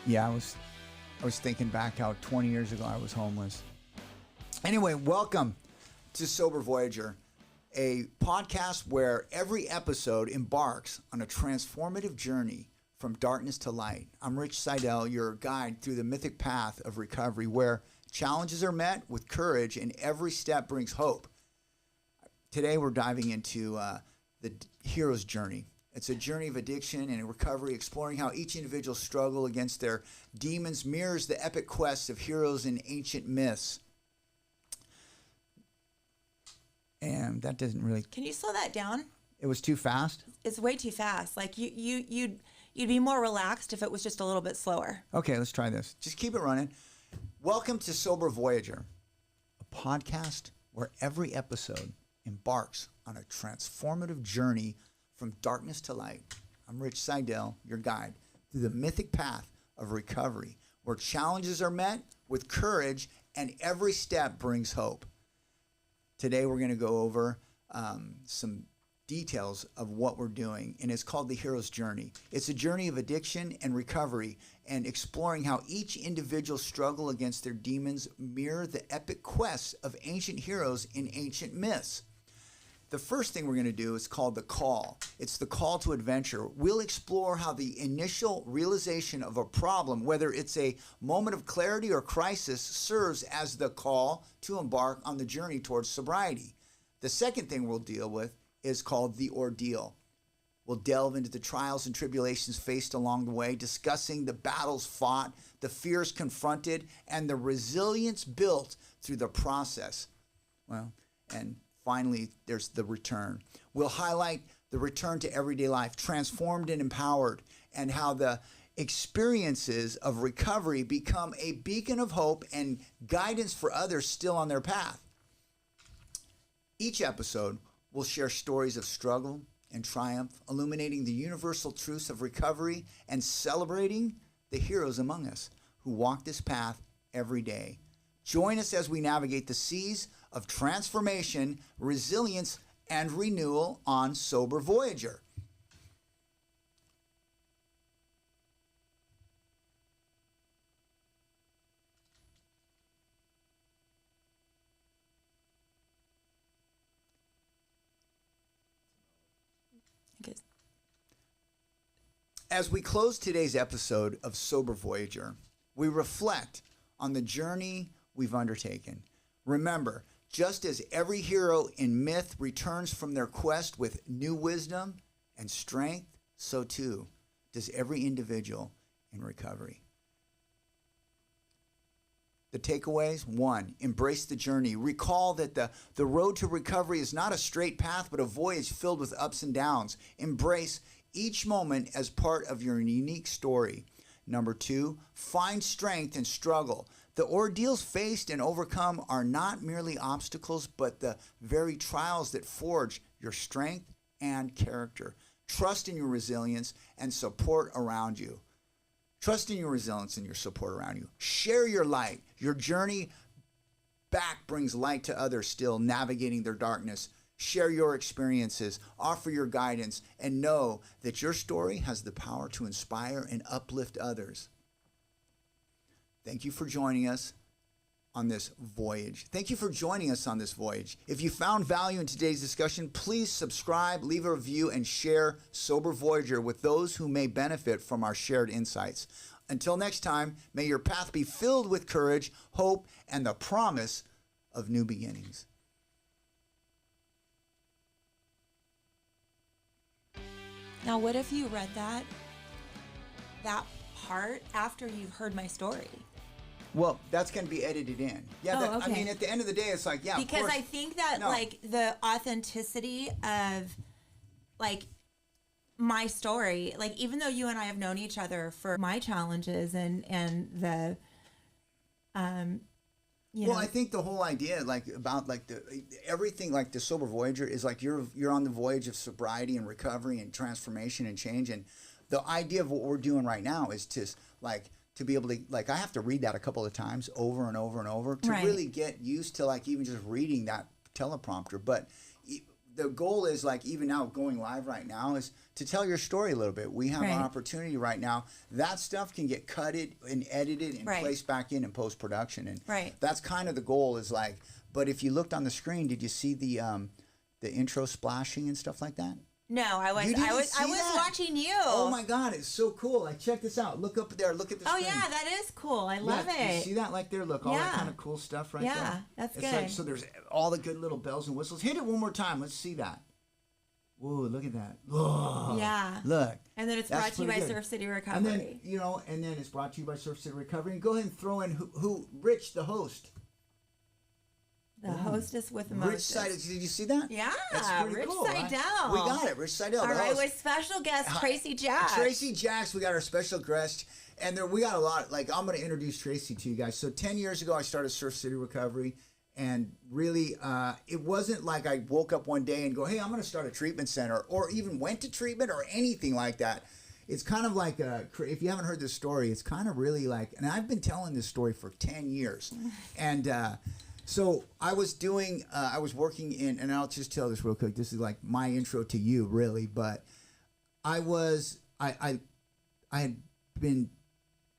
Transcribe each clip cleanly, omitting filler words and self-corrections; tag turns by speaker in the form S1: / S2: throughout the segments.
S1: Yeah, I was thinking back how 20 years ago I was homeless. Anyway, welcome to Sober Voyager, a podcast where every episode embarks on a transformative journey from darkness to light. I'm Rich Seidel, your guide through the mythic path of recovery, where challenges are met with courage and every step brings hope. Today we're diving into the hero's journey. It's a journey of addiction and recovery, exploring how each individual struggle against their demons mirrors the epic quests of heroes in ancient myths. And that doesn't really...
S2: Can you slow that down?
S1: It was too fast?
S2: It's way too fast. Like you'd be more relaxed if it was just a little bit slower.
S1: Okay, let's try this. Just keep it running. Welcome to Sober Voyager, a podcast where every episode embarks on a transformative journey from darkness to light. I'm Rich Seidel, your guide through the mythic path of recovery, where challenges are met with courage and every step brings hope. Today we're going to go over some details of what we're doing, and it's called the hero's journey. It's a journey of addiction and recovery, and exploring how each individual struggle against their demons mirror the epic quests of ancient heroes in ancient myths. The first thing we're going to do is called the call. It's the call to adventure. We'll explore how the initial realization of a problem, whether it's a moment of clarity or crisis, serves as the call to embark on the journey towards sobriety. The second thing we'll deal with is called the ordeal. We'll delve into the trials and tribulations faced along the way, discussing the battles fought, the fears confronted, and the resilience built through the process. And finally, there's the return. We'll highlight the return to everyday life, transformed and empowered, and how the experiences of recovery become a beacon of hope and guidance for others still on their path. Each episode will share stories of struggle and triumph, illuminating the universal truths of recovery and celebrating the heroes among us who walk this path every day. Join us as we navigate the seas of transformation, resilience, and renewal on Sober Voyager.
S2: Okay.
S1: As we close today's episode of Sober Voyager, we reflect on the journey we've undertaken. Remember, just as every hero in myth returns from their quest with new wisdom and strength, so too does every individual in recovery. The takeaways: 1, embrace the journey. Recall that the road to recovery is not a straight path, but a voyage filled with ups and downs. Embrace each moment as part of your unique story. Number 2, find strength in struggle. The ordeals faced and overcome are not merely obstacles, but the very trials that forge your strength and character. Trust in your resilience and support around you. Trust in your resilience and your support around you. Share your light. Your journey back brings light to others still navigating their darkness. Share your experiences, offer your guidance, and know that your story has the power to inspire and uplift others. Thank you for joining us on this voyage. Thank you for joining us on this voyage. If you found value in today's discussion, please subscribe, leave a review, and share Sober Voyager with those who may benefit from our shared insights. Until next time, may your path be filled with courage, hope, and the promise of new beginnings.
S2: Now, what if you read that part after you've heard my story?
S1: Well, that's going to be edited in. Yeah,
S2: okay.
S1: I mean, at the end of the day, it's like, yeah,
S2: because
S1: of course.
S2: I think that like the authenticity of like my story, like even though you and I have known each other for my challenges and the you know.
S1: I think the whole idea, like about like everything, like the Sober Voyager, is like you're on the voyage of sobriety and recovery and transformation and change. And the idea of what we're doing right now is to be able to, like, I have to read that a couple of times over and over and over to really get used to like even just reading that teleprompter. But the goal is like even now going live right now is to tell your story a little bit. We have an opportunity right now. That stuff can get cutted and edited and placed back in post production, and that's kind of the goal. Is like, but if you looked on the screen, did you see the intro splashing and stuff like that?
S2: No, I was watching you.
S1: Oh my God, it's so cool. Like, check this out. Look up there. Look at the screen.
S2: Oh yeah, that is cool. I love it.
S1: You see that like there? Look, all that kind of cool stuff right there.
S2: Yeah, that's good.
S1: Like, so there's all the good little bells and whistles. Hit it one more time. Let's see that. Whoa, look at that. Whoa.
S2: Yeah.
S1: Look.
S2: And then it's brought to you by Surf City Recovery.
S1: And then, and then it's brought to you by Surf City Recovery. And go ahead and throw in who Rich, the host.
S2: The hostess with the mostest.
S1: Rich Seidel. Did you see that?
S2: Yeah.
S1: That's pretty
S2: Rich
S1: cool,
S2: Seidel.
S1: Right? We got it. Rich Seidel.
S2: All right, with special guest Tracey J.
S1: Tracey J. We got our special guest. And we got a lot. Like, I'm going to introduce Tracey to you guys. So 10 years ago, I started Surf City Recovery. And really, it wasn't like I woke up one day and go, hey, I'm going to start a treatment center, or even went to treatment or anything like that. It's kind of like, if you haven't heard this story, it's kind of really like, and I've been telling this story for 10 years. And so I was working in, and I'll just tell this real quick. This is like my intro to you, really. But I had been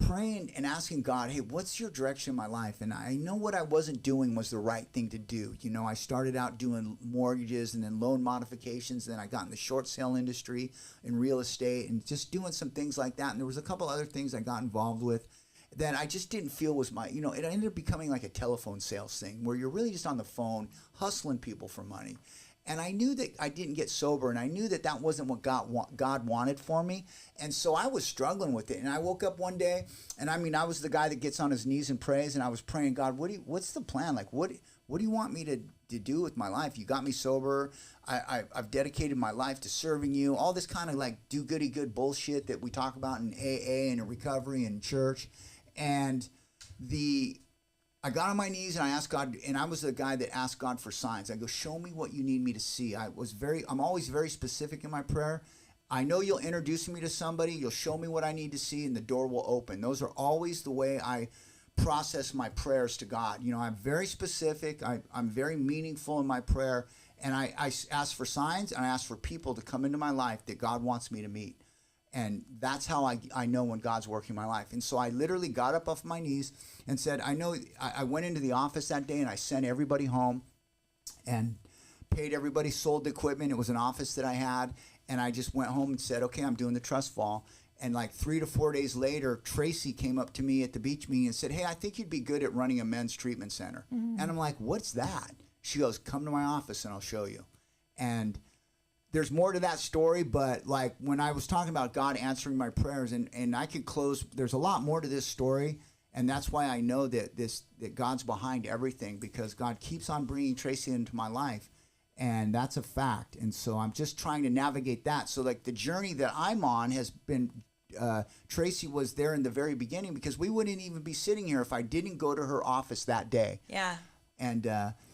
S1: praying and asking God, hey, what's your direction in my life? And I know what I wasn't doing was the right thing to do. You know, I started out doing mortgages and then loan modifications. Then I got in the short sale industry and real estate and just doing some things like that. And there was a couple other things I got involved with that I just didn't feel was my, it ended up becoming like a telephone sales thing where you're really just on the phone hustling people for money. And I knew that I didn't get sober, and I knew that that wasn't what God wanted for me. And so I was struggling with it. And I woke up one day, and I was the guy that gets on his knees and prays, and I was praying, God, what's the plan? Like, what do you want me to do with my life? You got me sober. I've dedicated my life to serving you. All this kind of like do-goody-good bullshit that we talk about in AA and in recovery and church. And I got on my knees and I asked God, and I was the guy that asked God for signs. I go, show me what you need me to see. I'm always very specific in my prayer. I know you'll introduce me to somebody, you'll show me what I need to see, and the door will open. Those are always the way I process my prayers to God. I'm very specific. I'm very meaningful in my prayer, and I ask for signs, and I ask for people to come into my life that God wants me to meet. And that's how I know when God's working in my life. And so I literally got up off my knees and said, I went into the office that day and I sent everybody home and paid everybody, sold the equipment. It was an office that I had. And I just went home and said, okay, I'm doing the trust fall. And like 3 to 4 days later, Tracey came up to me at the beach meeting and said, hey, I think you'd be good at running a men's treatment center. Mm-hmm. And I'm like, what's that? She goes, come to my office and I'll show you. And there's more to that story, but like when I was talking about God answering my prayers, and I could close, there's a lot more to this story, and that's why I know that God's behind everything, because God keeps on bringing Tracey into my life, and that's a fact. And so I'm just trying to navigate that. So like the journey that I'm on has been, Tracey was there in the very beginning, because we wouldn't even be sitting here if I didn't go to her office that day. Yeah. And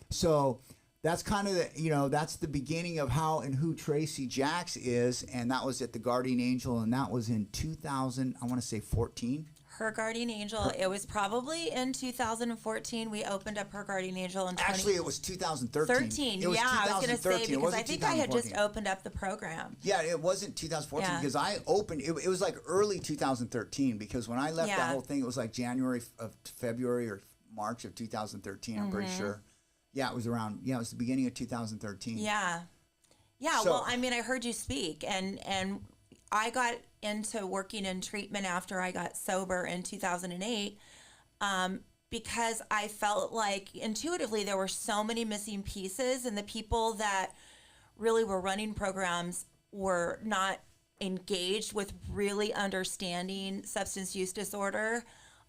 S1: so that's kind of that's the beginning of how and who Tracey Jax is, and that was at the Guardian Angel, and that was in 2000, I want to say 14.
S2: Her Guardian Angel, it was probably in 2014. We opened up Her Guardian Angel in
S1: Actually, it was 2013.
S2: I was going to say, because I think I had just opened up the program.
S1: Yeah, it wasn't 2014 because I opened, it was like early 2013, because when I left that whole thing, it was like February or March of 2013, I'm pretty sure. Yeah, it was the beginning of 2013.
S2: Yeah. Yeah, so, well, I heard you speak, and I got into working in treatment after I got sober in 2008 because I felt like intuitively there were so many missing pieces, and the people that really were running programs were not engaged with really understanding substance use disorder.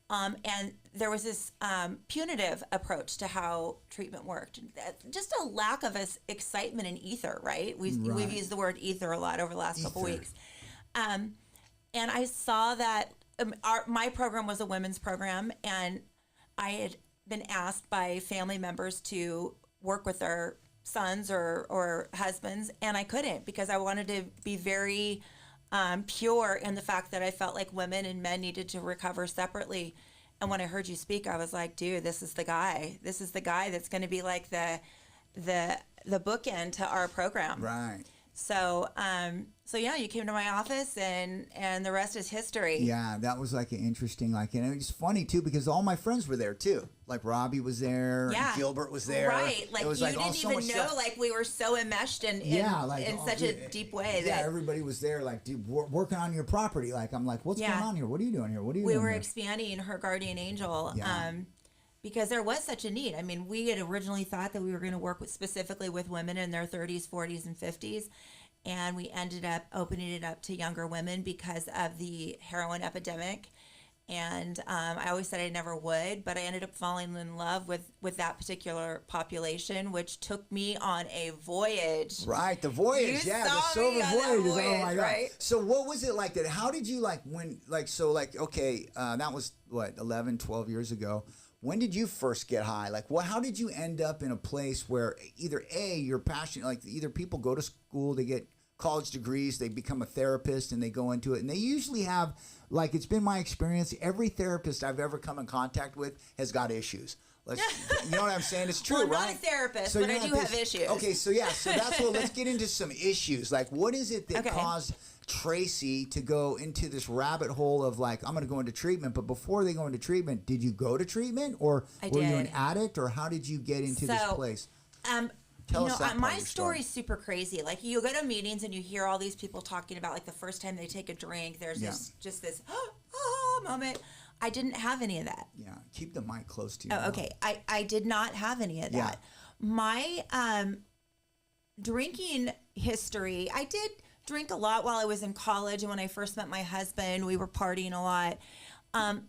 S2: And there was this punitive approach to how treatment worked. Just a lack of excitement and ether, right? We've used the word ether a lot over the last couple weeks. And I saw that my program was a women's program, and I had been asked by family members to work with their sons or husbands, and I couldn't, because I wanted to be very pure in the fact that I felt like women and men needed to recover separately. And when I heard you speak, I was like, dude, this is the guy. This is the guy that's going to be like the the bookend to our program.
S1: Right.
S2: So, so yeah, you came to my office, and the rest is history.
S1: Yeah, that was like an interesting, like, and it's funny too because all my friends were there too. Like Robbie was there, and Gilbert was there.
S2: Right, like
S1: it was
S2: you
S1: like
S2: didn't even know,
S1: stuff.
S2: like we were so enmeshed in such a deep way.
S1: Yeah,
S2: that
S1: everybody was there, like dude, working on your property. Like I'm like, what's going on here? What are you doing here? What are you?
S2: We
S1: doing
S2: were
S1: here?
S2: expanding her guardian angel.
S1: Yeah.
S2: Because there was such a need. I mean, we had originally thought that we were going to work specifically with women in their 30s, 40s, and 50s. And we ended up opening it up to younger women because of the heroin epidemic. And I always said I never would, but I ended up falling in love with that particular population, which took me on a voyage.
S1: Right, the voyage,
S2: You
S1: the
S2: saw
S1: silver
S2: me on that
S1: voyage. Oh
S2: voyage,
S1: my god!
S2: right?
S1: So what was it like? That how did you like when like so like okay that was what 11, 12 years ago. When did you first get high? Like, what? How did you end up in a place where either A, you're passionate, like either people go to school, they get college degrees, they become a therapist, and they go into it, and they usually have, like, it's been my experience, every therapist I've ever come in contact with has got issues. You know what I'm saying? It's true,
S2: well,
S1: right?
S2: I'm not a therapist,
S1: So
S2: but
S1: you're
S2: I
S1: not
S2: do have issues.
S1: Okay, so yeah, so that's what. Let's get into some issues. Like, what is it that caused Tracey to go into this rabbit hole of like, I'm going to go into treatment? But before they go into treatment, did you go to treatment, or were you an addict, or how did you get into this place? Tell us that part
S2: my
S1: of your
S2: story's super crazy. Like, you go to meetings and you hear all these people talking about like the first time they take a drink. There's just this moment. I didn't have any of that.
S1: Yeah, keep the mic close to you.
S2: Oh, okay. I did not have any of that. My drinking history, I did drink a lot while I was in college, and when I first met my husband, we were partying a lot.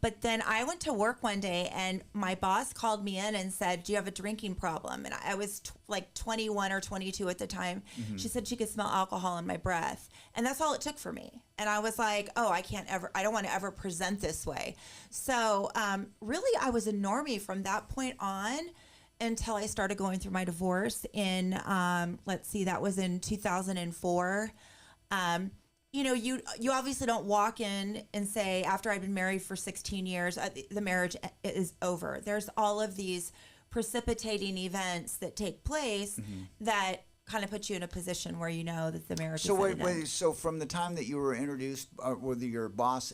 S2: But then I went to work one day, and my boss called me in and said, "Do you have a drinking problem?" And I was like 21 or 22 at the time. Mm-hmm. She said she could smell alcohol in my breath, and that's all it took for me. And I was like, "Oh, I don't want to ever present this way." So really, I was a normie from that point on until I started going through my divorce in, that was in 2004. You know, you obviously don't walk in and say, after I've been married for 16 years, the marriage is over. There's all of these precipitating events that take place that kind of put you in a position where you know that the marriage is over.
S1: So from the time that you were introduced, whether your boss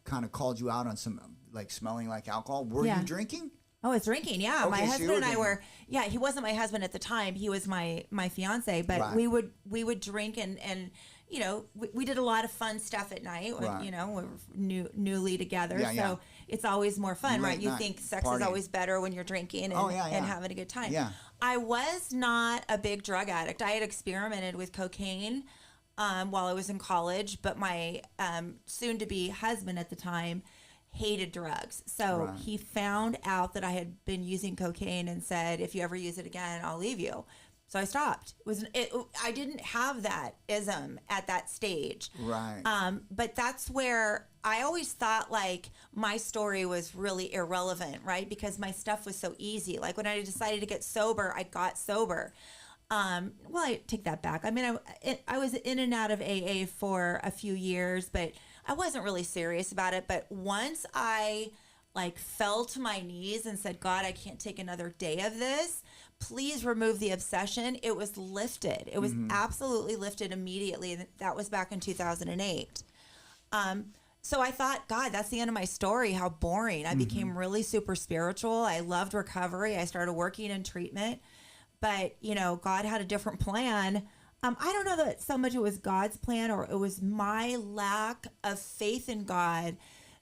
S1: kind of called you out on some, like, smelling like alcohol, were you drinking?
S2: Oh, I was drinking, yeah.
S1: Okay,
S2: my husband
S1: so
S2: and I were, he wasn't my husband at the time. He was my fiance, but
S1: Right.
S2: we would drink and you know, we did a lot of fun stuff at night.
S1: Right.
S2: You know, we were newly together, so it's always more fun,
S1: Late
S2: right? You
S1: night
S2: think sex
S1: partying.
S2: is always better when you're drinking and, and having a good time.
S1: Yeah.
S2: I was not a big drug addict. I had experimented with cocaine while I was in college, but my soon-to-be husband at the time hated drugs. So he found out that I had been using cocaine and said, "If you ever use it again, I'll leave you." So I stopped. I didn't have that ism at that stage.
S1: Right.
S2: But that's where I always thought like my story was really irrelevant, right? Because my stuff was so easy. Like when I decided to get sober, I got sober. Well, I take that back. I mean, I was in and out of AA for a few years, but I wasn't really serious about it. But once I like fell to my knees and said, "God, I can't take another day of this. Please remove the obsession," it was lifted. It was absolutely lifted immediately. And that was back in 2008. So I thought, God, that's the end of my story. How boring. I became really super spiritual. I loved recovery. I started working in treatment. But, you know, God had a different plan. I don't know that so much it was God's plan or it was my lack of faith in God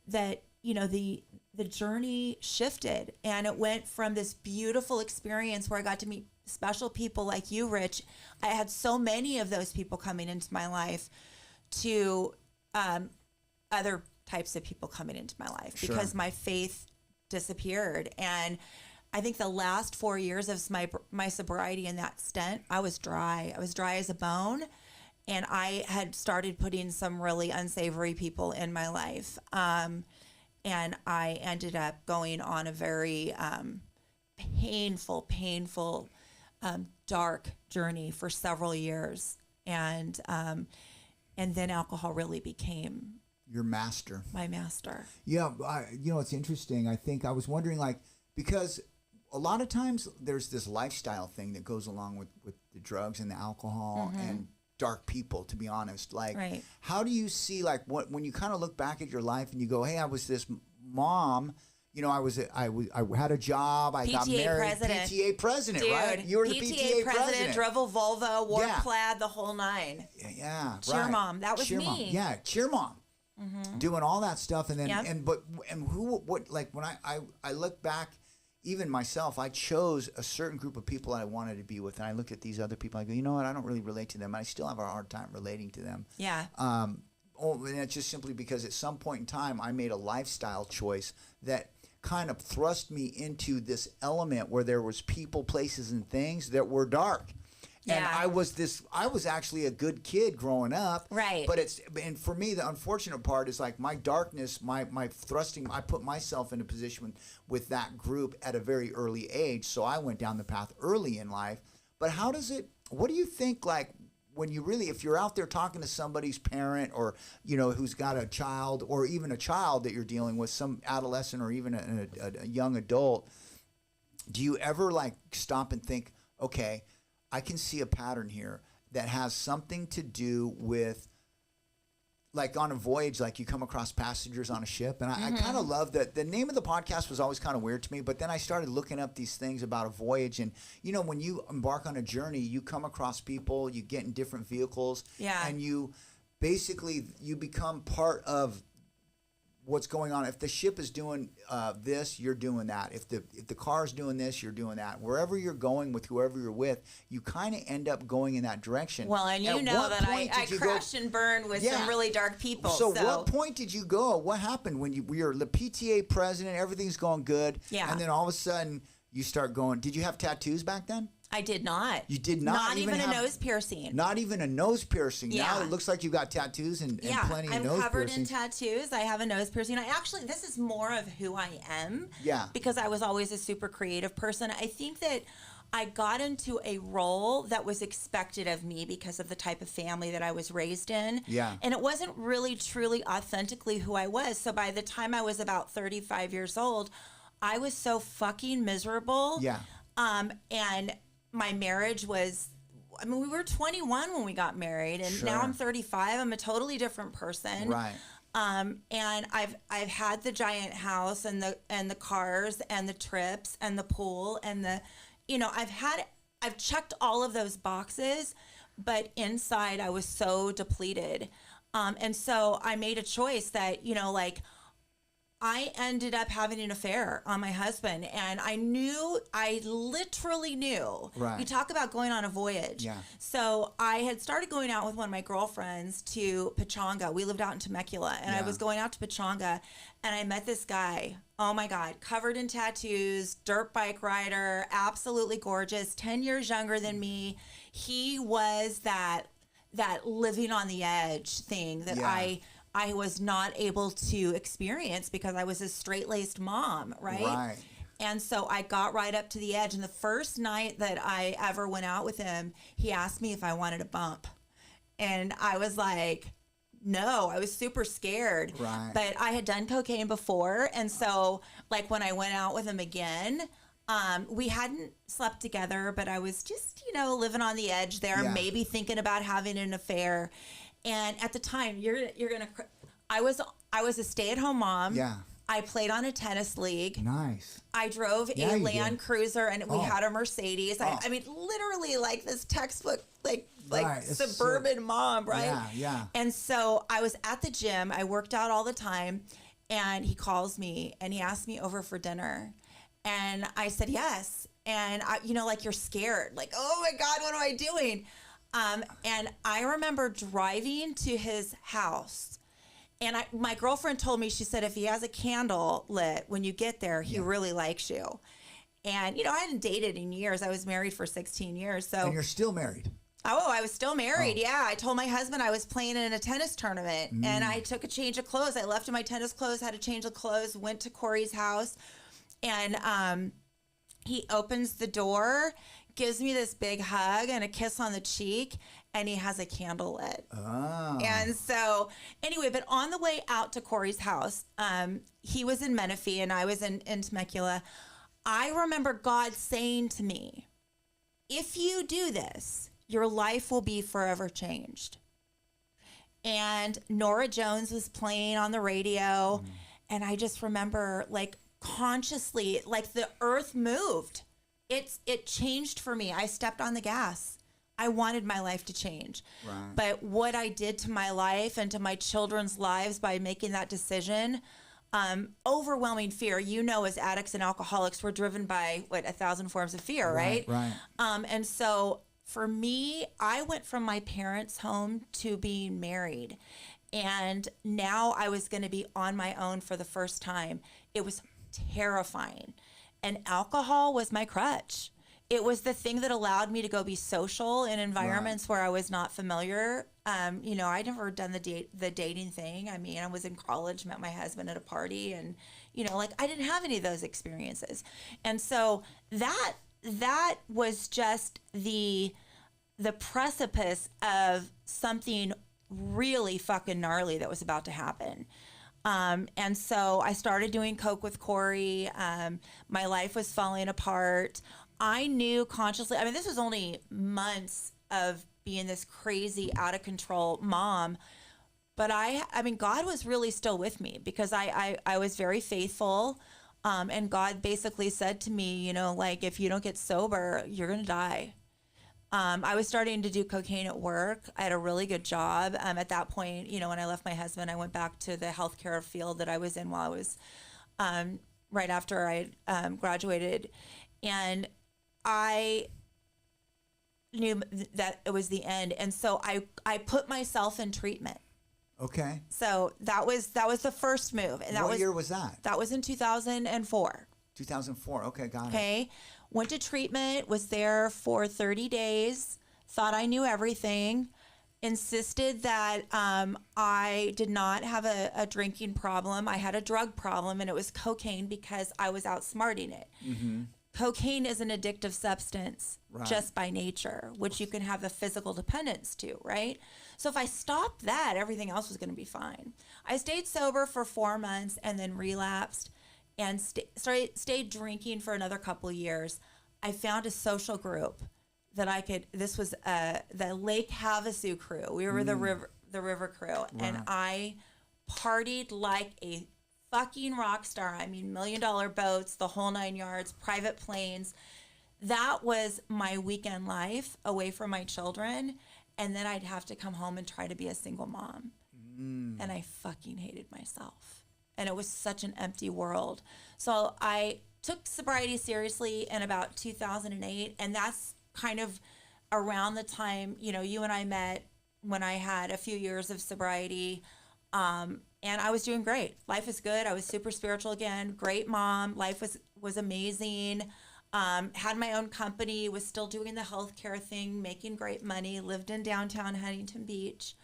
S2: that, you know, the journey shifted, and it went from this beautiful experience where I got to meet special people like you, Rich. I had so many of those people coming into my life to other types of people coming into my life because my faith disappeared. And I think the last 4 years of my sobriety in that stint, I was dry. I was dry as a bone, and I had started putting some really unsavory people in my life. And I ended up going on a very painful, dark journey for several years. And then alcohol really became
S1: your master.
S2: My master.
S1: Yeah, you know, it's interesting. I think I was wondering, like, because a lot of times there's this lifestyle thing that goes along with the drugs and the alcohol and dark people, to be honest. Like, how do you see, like, when you kind of look back at your life and you go, hey, I was this mom, you know, I had a job, I got married,
S2: president.
S1: PTA president,
S2: Dude,
S1: right? You were the PTA president.
S2: Drove a Volvo, wore plaid, the whole nine.
S1: Yeah,
S2: Cheer mom, that was
S1: cheer
S2: me.
S1: Mom. Yeah, cheer mom. Doing all that stuff, and then and what like when I look back, even myself, I chose a certain group of people I wanted to be with, and I looked at these other people. I go, you know what? I don't really relate to them. I still have a hard time relating to them.
S2: Yeah.
S1: And it's just simply because at some point in time, I made a lifestyle choice that kind of thrust me into this element where there was people, places, and things that were dark. And I was actually a good kid growing up.
S2: Right.
S1: And for me, the unfortunate part is like my darkness, my thrusting, I put myself in a position with that group at a very early age. So I went down the path early in life. But what do you think, like, when you really, if you're out there talking to somebody's parent or, you know, who's got a child or even a child that you're dealing with, some adolescent or even a young adult, do you ever like stop and think, okay, I can see a pattern here that has something to do with, like on a voyage, like you come across passengers on a ship. And I kind of love that. The name of the podcast was always kind of weird to me, but then I started looking up these things about a voyage. And, you know, when you embark on a journey, you come across people, you get in different vehicles.
S2: Yeah.
S1: And you become part of what's going on. If the ship is doing this, you're doing that. If the car is doing this, you're doing that. Wherever you're going with whoever you're with, you kind of end up going in that direction.
S2: Well, and you know that I crashed and burned with some really dark people.
S1: So what point did you go? What happened when you're the PTA president, everything's going good, and then all of a sudden you start going, did you have tattoos back then?
S2: I did not.
S1: You did not?
S2: Not even a nose piercing.
S1: Not even a nose piercing.
S2: Yeah.
S1: Now it looks like you got tattoos and plenty of nose piercings.
S2: I'm covered in tattoos. I have a nose piercing. This is more of who I am.
S1: Yeah.
S2: Because I was always a super creative person. I think that I got into a role that was expected of me because of the type of family that I was raised in.
S1: Yeah.
S2: And it wasn't really, truly, authentically who I was. So by the time I was about 35 years old, I was so fucking miserable.
S1: Yeah.
S2: And my marriage was, I mean, we were 21 when we got married, and now I'm 35. I'm a totally different person.
S1: Right.
S2: And I've had the giant house and the cars and the trips and the pool and I've checked all of those boxes, but inside I was so depleted. And so I made a choice that, you know, like, I ended up having an affair on my husband, and I literally knew.
S1: Right.
S2: You talk about going on a voyage.
S1: Yeah.
S2: So I had started going out with one of my girlfriends to Pechanga. We lived out in Temecula, and I was going out to Pechanga, and I met this guy. Oh my God, covered in tattoos, dirt bike rider, absolutely gorgeous, 10 years younger than me. He was that living on the edge thing that I was not able to experience because I was a straight-laced mom, right?
S1: Right.
S2: And so I got right up to the edge. And the first night that I ever went out with him, he asked me if I wanted a bump. And I was like, no, I was super scared.
S1: Right.
S2: But I had done cocaine before. And so, like, when I went out with him again, we hadn't slept together, but I was just, you know, living on the edge there, maybe thinking about having an affair. And at the time, I was a stay-at-home mom.
S1: Yeah.
S2: I played on a tennis league.
S1: Nice.
S2: I drove a Land Cruiser, and we had a Mercedes. I mean, literally like this textbook, like suburban mom, right?
S1: Yeah, yeah.
S2: And so I was at the gym. I worked out all the time, and he calls me, and he asked me over for dinner. And I said yes. And, like, you're scared. Like, oh, my God, what am I doing? And I remember driving to his house, and my girlfriend told me, she said, if he has a candle lit when you get there, he really likes you. And, I hadn't dated in years. I was married for 16 years. So.
S1: And you're still married.
S2: Oh, I was still married. Oh. Yeah. I told my husband I was playing in a tennis tournament, and I took a change of clothes. I left in my tennis clothes, had a change of clothes, went to Corey's house, and he opens the door, gives me this big hug and a kiss on the cheek, and he has a candle lit.
S1: Oh.
S2: And so, anyway, but on the way out to Corey's house, he was in Menifee and I was in Temecula. I remember God saying to me, if you do this, your life will be forever changed. And Norah Jones was playing on the radio. And I just remember like consciously, like the earth moved. It changed for me. I stepped on the gas. I wanted my life to change.
S1: Right.
S2: But what I did to my life and to my children's lives by making that decision, overwhelming fear. You know, as addicts and alcoholics, we're driven by 1,000 forms of fear, right?
S1: Right.
S2: And so for me, I went from my parents' home to being married. And now I was going to be on my own for the first time. It was terrifying. And alcohol was my crutch. It was the thing that allowed me to go be social in environments where I was not familiar. You know, I'd never done the dating thing. I mean, I was in college, met my husband at a party, and, you know, like I didn't have any of those experiences. And so that was just the precipice of something really fucking gnarly that was about to happen. And so I started doing coke with Corey. My life was falling apart. I knew consciously, I mean, this was only months of being this crazy, out of control mom. But I mean, God was really still with me because I was very faithful. And God basically said to me, you know, like, if you don't get sober, you're going to die. I was starting to do cocaine at work. I had a really good job. At that point, you know, when I left my husband, I went back to the healthcare field that I was in while I was right after I graduated. And I knew that it was the end. And so I put myself in treatment.
S1: Okay.
S2: So that was the first move. And
S1: what year was that?
S2: That was in 2004.
S1: 2004. Okay, got it.
S2: Okay. Went to treatment, was there for 30 days, thought I knew everything, insisted that I did not have a drinking problem. I had a drug problem, and it was cocaine because I was outsmarting it. Mm-hmm. Cocaine is an addictive substance just by nature, which you can have a physical dependence to, right? So if I stopped that, everything else was going to be fine. I stayed sober for 4 months and then relapsed and stayed drinking for another couple of years. I found a social group that I could, this was the Lake Havasu crew. We were the river crew. Right. And I partied like a fucking rock star. I mean, $1 million boats, the whole 9 yards, private planes. That was my weekend life away from my children. And then I'd have to come home and try to be a single mom. And I fucking hated myself. And it was such an empty world. So I took sobriety seriously in about 2008. And that's kind of around the time, you know, you and I met when I had a few years of sobriety. And I was doing great. Life was good. I was super spiritual again. Great mom. Life was amazing. Had my own company, was still doing the healthcare thing, making great money, lived in downtown Huntington Beach.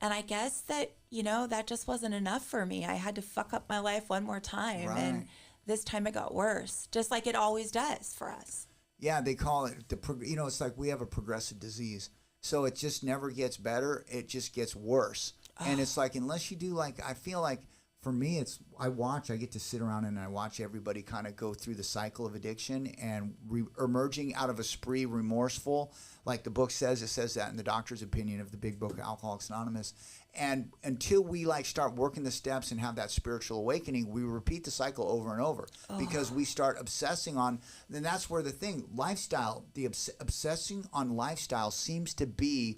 S2: And I guess that, you know, that just wasn't enough for me. I had to fuck up my life one more time. Right. And this time it got worse, just like it always does for us.
S1: Yeah, they call it, you know, it's like we have a progressive disease. So it just never gets better. It just gets worse. Oh. And it's like, unless you do, like, I feel like for me, I get to sit around and I watch everybody kind of go through the cycle of addiction and emerging out of a spree remorseful. Like the book says, it says that in the doctor's opinion of the big book, Alcoholics Anonymous. And until we like start working the steps and have that spiritual awakening, we repeat the cycle over and over because we start obsessing on, then that's where the thing, lifestyle, the obsessing on lifestyle seems to be,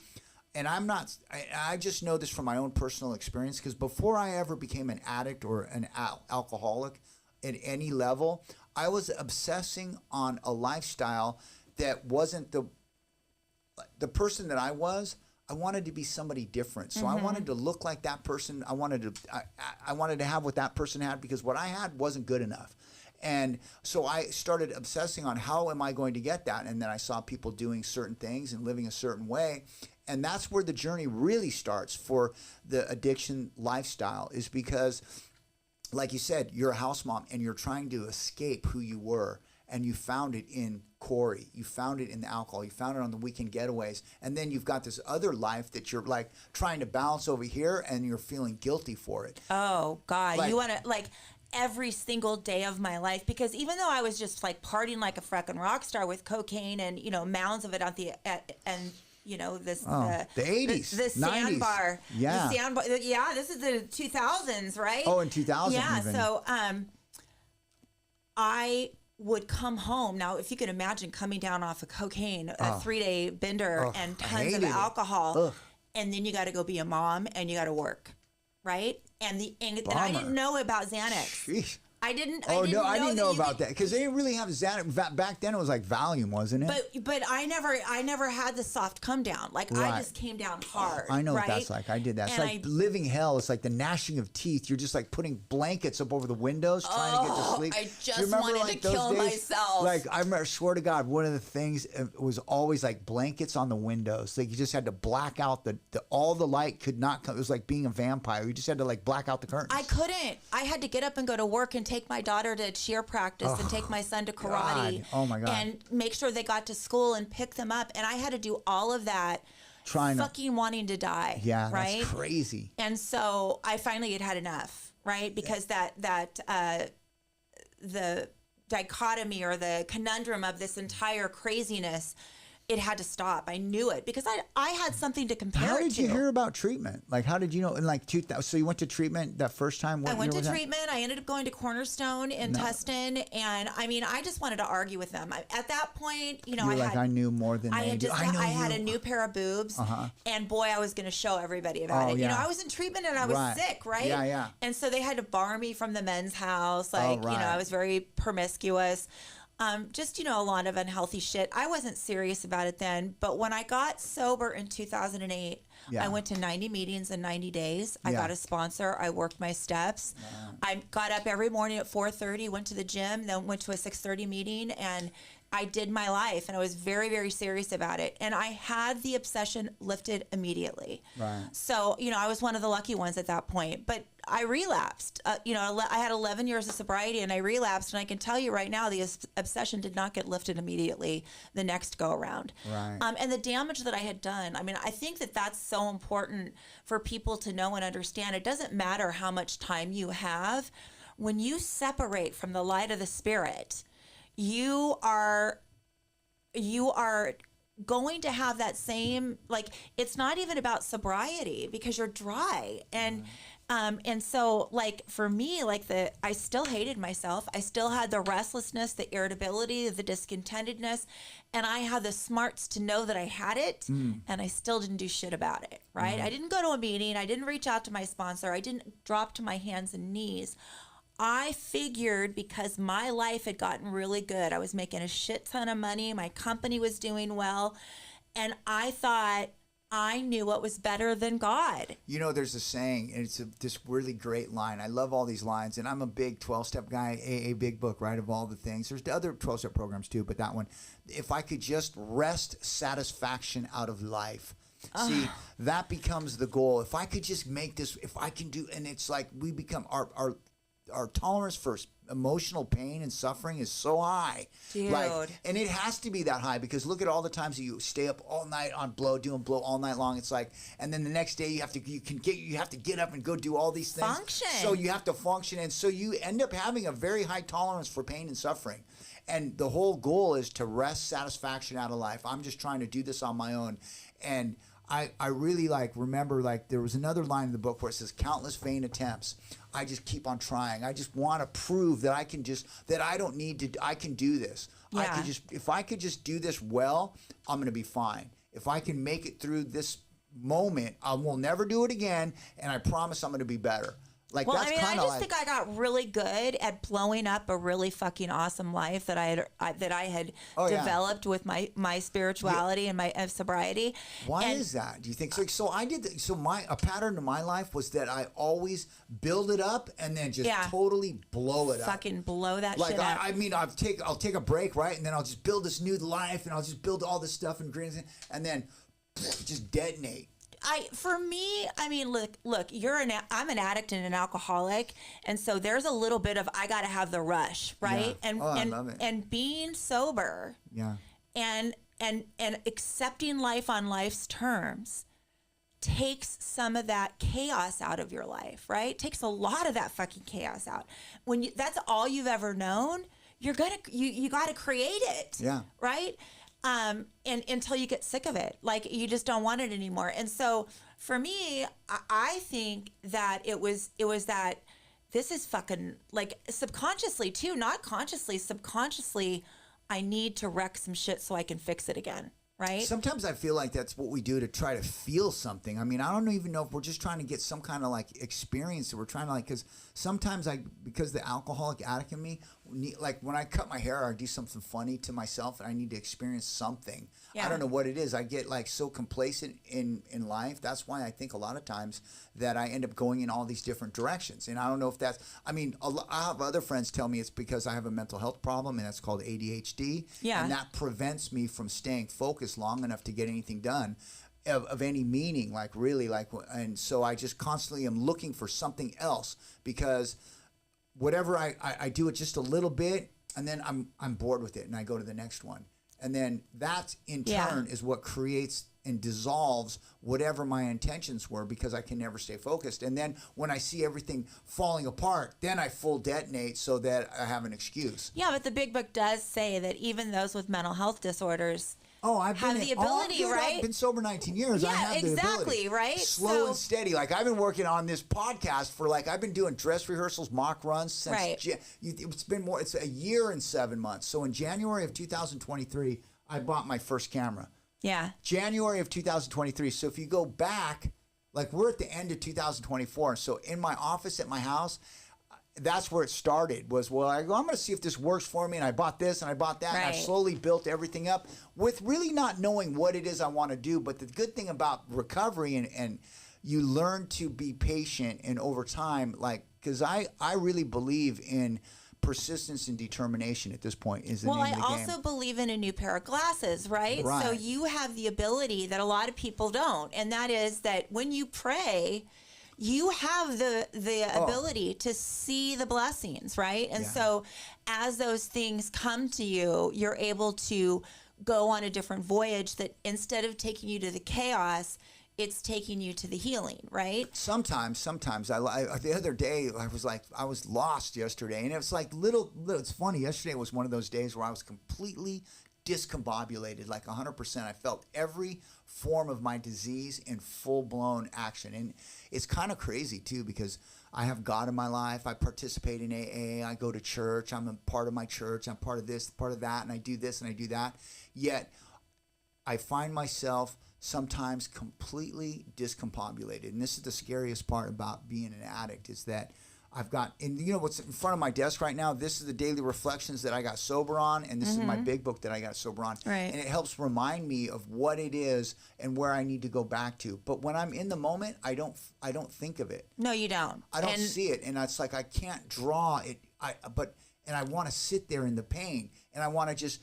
S1: and I just know this from my own personal experience, because before I ever became an addict or an alcoholic at any level, I was obsessing on a lifestyle that wasn't the person that I was. I wanted to be somebody different. So I wanted to look like that person. I wanted to have what that person had, because what I had wasn't good enough. And so I started obsessing on how am I going to get that? And then I saw people doing certain things and living a certain way. And that's where the journey really starts for the addiction lifestyle, is because, like you said, you're a house mom and you're trying to escape who you were. And you found it in Corey. You found it in the alcohol. You found it on the weekend getaways. And then you've got this other life that you're like trying to balance over here, and you're feeling guilty for it.
S2: Oh, God. You want to, like, every single day of my life, because even though I was just like partying like a fucking rock star with cocaine and, you know, mounds of it on and you know, this,
S1: the 80s,
S2: the
S1: 90s.
S2: sandbar.
S1: Yeah.
S2: The sandbar. Yeah. This is the 2000s, right?
S1: Oh, in 2000.
S2: Yeah.
S1: Even.
S2: So, I would come home. Now, if you can imagine coming down off of cocaine, a 3-day bender and tons of alcohol, and then you got to go be a mom and you got to work, right? And I didn't know about Xanax.
S1: Sheesh.
S2: I didn't
S1: I didn't know
S2: that
S1: about that because they didn't really have Xanax. Back then, it was like Valium, wasn't it?
S2: But I never had the soft come down. Like I just came down hard.
S1: I know
S2: right?
S1: what that's like. I did that. It's
S2: And
S1: like living hell. It's like the gnashing of teeth. You're just like putting blankets up over the windows trying to get to sleep.
S2: I just
S1: Do you remember,
S2: wanted
S1: like,
S2: to kill
S1: those days?
S2: myself.
S1: Like I remember, swear to God, one of the things was always like blankets on the windows. Like you just had to black out the all the light could not come. It was like being a vampire. You just had to like black out the curtains.
S2: I couldn't. I had to get up and go to work and take my daughter to cheer practice and take my son to karate.
S1: God. Oh my God.
S2: And make sure they got to school and pick them up. And I had to do all of that. Wanting to die.
S1: Yeah,
S2: right?
S1: That's crazy.
S2: And so I finally had enough, right? Because the dichotomy or the conundrum of this entire craziness, it had to stop. I knew it because I had something to compare it to.
S1: How did you hear about treatment? Like, how did you know? In like 2000, so you went to treatment that first time?
S2: I went to treatment. I ended up going to Cornerstone in Tustin, and I mean, I just wanted to argue with them. At that point, you know,
S1: I knew more than they do.
S2: I had a new pair of boobs, and boy, I was going to show everybody about it.
S1: Yeah.
S2: You know, I was in treatment and I was sick, right?
S1: Yeah, yeah.
S2: And so they had to bar me from the men's house. Like, you know, I was very promiscuous. Just, you know, a lot of unhealthy shit. I wasn't serious about it then, but when I got sober in 2008, I went to 90 meetings in 90 days. I got a sponsor. I worked my steps. I got up every morning at 4:30, went to the gym, then went to a 6:30 meeting, and I did my life, and I was very, very serious about it. And I had the obsession lifted immediately.
S1: Right.
S2: So, you know, I was one of the lucky ones at that point. But I relapsed. You know, I had 11 years of sobriety, and I relapsed. And I can tell you right now, the obsession did not get lifted immediately the next go around.
S1: Right.
S2: And the damage that I had done, I mean, I think that that's so important for people to know and understand. It doesn't matter how much time you have. When you separate from the light of the Spirit, you are going to have that same, like, it's not even about sobriety because you're dry. And so, like, for me, like, I still hated myself. I still had the restlessness, the irritability, the discontentedness, and I had the smarts to know that I had it, and I still didn't do shit about it, right? I didn't go to a meeting. I didn't reach out to my sponsor. I didn't drop to my hands and knees. I figured because my life had gotten really good, I was making a shit ton of money, my company was doing well, and I thought I knew what was better than God.
S1: You know, there's a saying, and it's this really great line. I love all these lines, and I'm a big 12-step guy, AA big book, right, of all the things. There's the other 12-step programs too, but that one, if I could just wrest satisfaction out of life. See, that becomes the goal. If I could just make this, if I can do, and it's like we become our tolerance for emotional pain and suffering is so high.
S2: Dude.
S1: And it has to be that high because look at all the times that you stay up all night on doing blow all night long. It's like, and then the next day you have to get up and go do all these things.
S2: Function.
S1: So you have to function. And so you end up having a very high tolerance for pain and suffering. And the whole goal is to wrest satisfaction out of life. I'm just trying to do this on my own. And I really remember there was another line in the book where it says countless vain attempts. I just keep on trying. I just want to prove that I can do this.
S2: Yeah.
S1: If I could just do this well, I'm going to be fine. If I can make it through this moment, I will never do it again. And I promise I'm going to be better.
S2: I think I got really good at blowing up a really fucking awesome life that I had developed with my spirituality and my sobriety.
S1: Why is that? Do you think so? So I did. A pattern in my life was that I always build it up and then just totally blow it up.
S2: Fucking blow that shit up.
S1: I'll take a break, right, and then I'll just build this new life, and I'll just build all this stuff and greens, and then just detonate.
S2: Look, I'm an addict and an alcoholic, and so there's a little bit of I got to have the rush, right?
S1: Yeah. I love it.
S2: And being sober, and accepting life on life's terms takes some of that chaos out of your life, right? Takes a lot of that fucking chaos out. When that's all you've ever known, you got to create it.
S1: Yeah.
S2: Right. And until you get sick of it, like you just don't want it anymore. And so for me, I think that it was that this is fucking like subconsciously too, not consciously, subconsciously, I need to wreck some shit so I can fix it again. Right.
S1: Sometimes I feel like that's what we do to try to feel something. I mean, I don't even know if we're just trying to get some kind of like experience that we're trying to like, because sometimes because the alcoholic addict in me, like when I cut my hair or I do something funny to myself and I need to experience something. Yeah. I don't know what it is. I get like so complacent in life. That's why I think a lot of times that I end up going in all these different directions. And I don't know if that's, I mean, I have other friends tell me it's because I have a mental health problem and that's called ADHD.
S2: Yeah.
S1: And that prevents me from staying focused long enough to get anything done of any meaning, like really like, and so I just constantly am looking for something else because whatever I do it just a little bit and then I'm bored with it and I go to the next one. And then that in turn is what creates and dissolves whatever my intentions were because I can never stay focused. And then when I see everything falling apart, then I full detonate so that I have an excuse.
S2: Yeah, but the big book does say that even those with mental health disorders have the ability, right?
S1: I've been sober 19 years.
S2: Yeah,
S1: I have the ability.
S2: Right?
S1: Slow and steady. Like I've been working on this podcast for I've been doing dress rehearsals, mock runs since it's a year and 7 months. So in January of 2023, I bought my first camera.
S2: Yeah.
S1: January of 2023. So if you go back, like we're at the end of 2024. So in my office at my house, that's where it started was, I go, I'm going to see if this works for me. And I bought this and I bought that.
S2: Right.
S1: And I slowly built everything up with really not knowing what it is I want to do. But the good thing about recovery and you learn to be patient and over time, like, because I really believe in persistence and determination at this point is the name of the game.
S2: Well, I also believe in a new pair of glasses, right? So you have the ability that a lot of people don't. And that is that when you pray, you have the ability to see the blessings, right? And so as those things come to you, you're able to go on a different voyage that instead of taking you to the chaos, it's taking you to the healing, right?
S1: Sometimes. The other day, I was lost yesterday. And it was like it's funny. Yesterday was one of those days where I was completely discombobulated, like 100%. I felt every form of my disease in full-blown action. And it's kind of crazy, too, because I have God in my life. I participate in AA. I go to church. I'm a part of my church. I'm part of this, part of that, and I do this and I do that. Yet I find myself sometimes completely discombobulated. And this is the scariest part about being an addict is that I've got, and you know what's in front of my desk right now? This is the daily reflections that I got sober on, and this is my big book that I got sober on.
S2: Right.
S1: And it helps remind me of what it is and where I need to go back to. But when I'm in the moment, I don't think of it.
S2: No, you don't.
S1: I don't see it, and it's like I can't draw it. And I want to sit there in the pain, and I want to just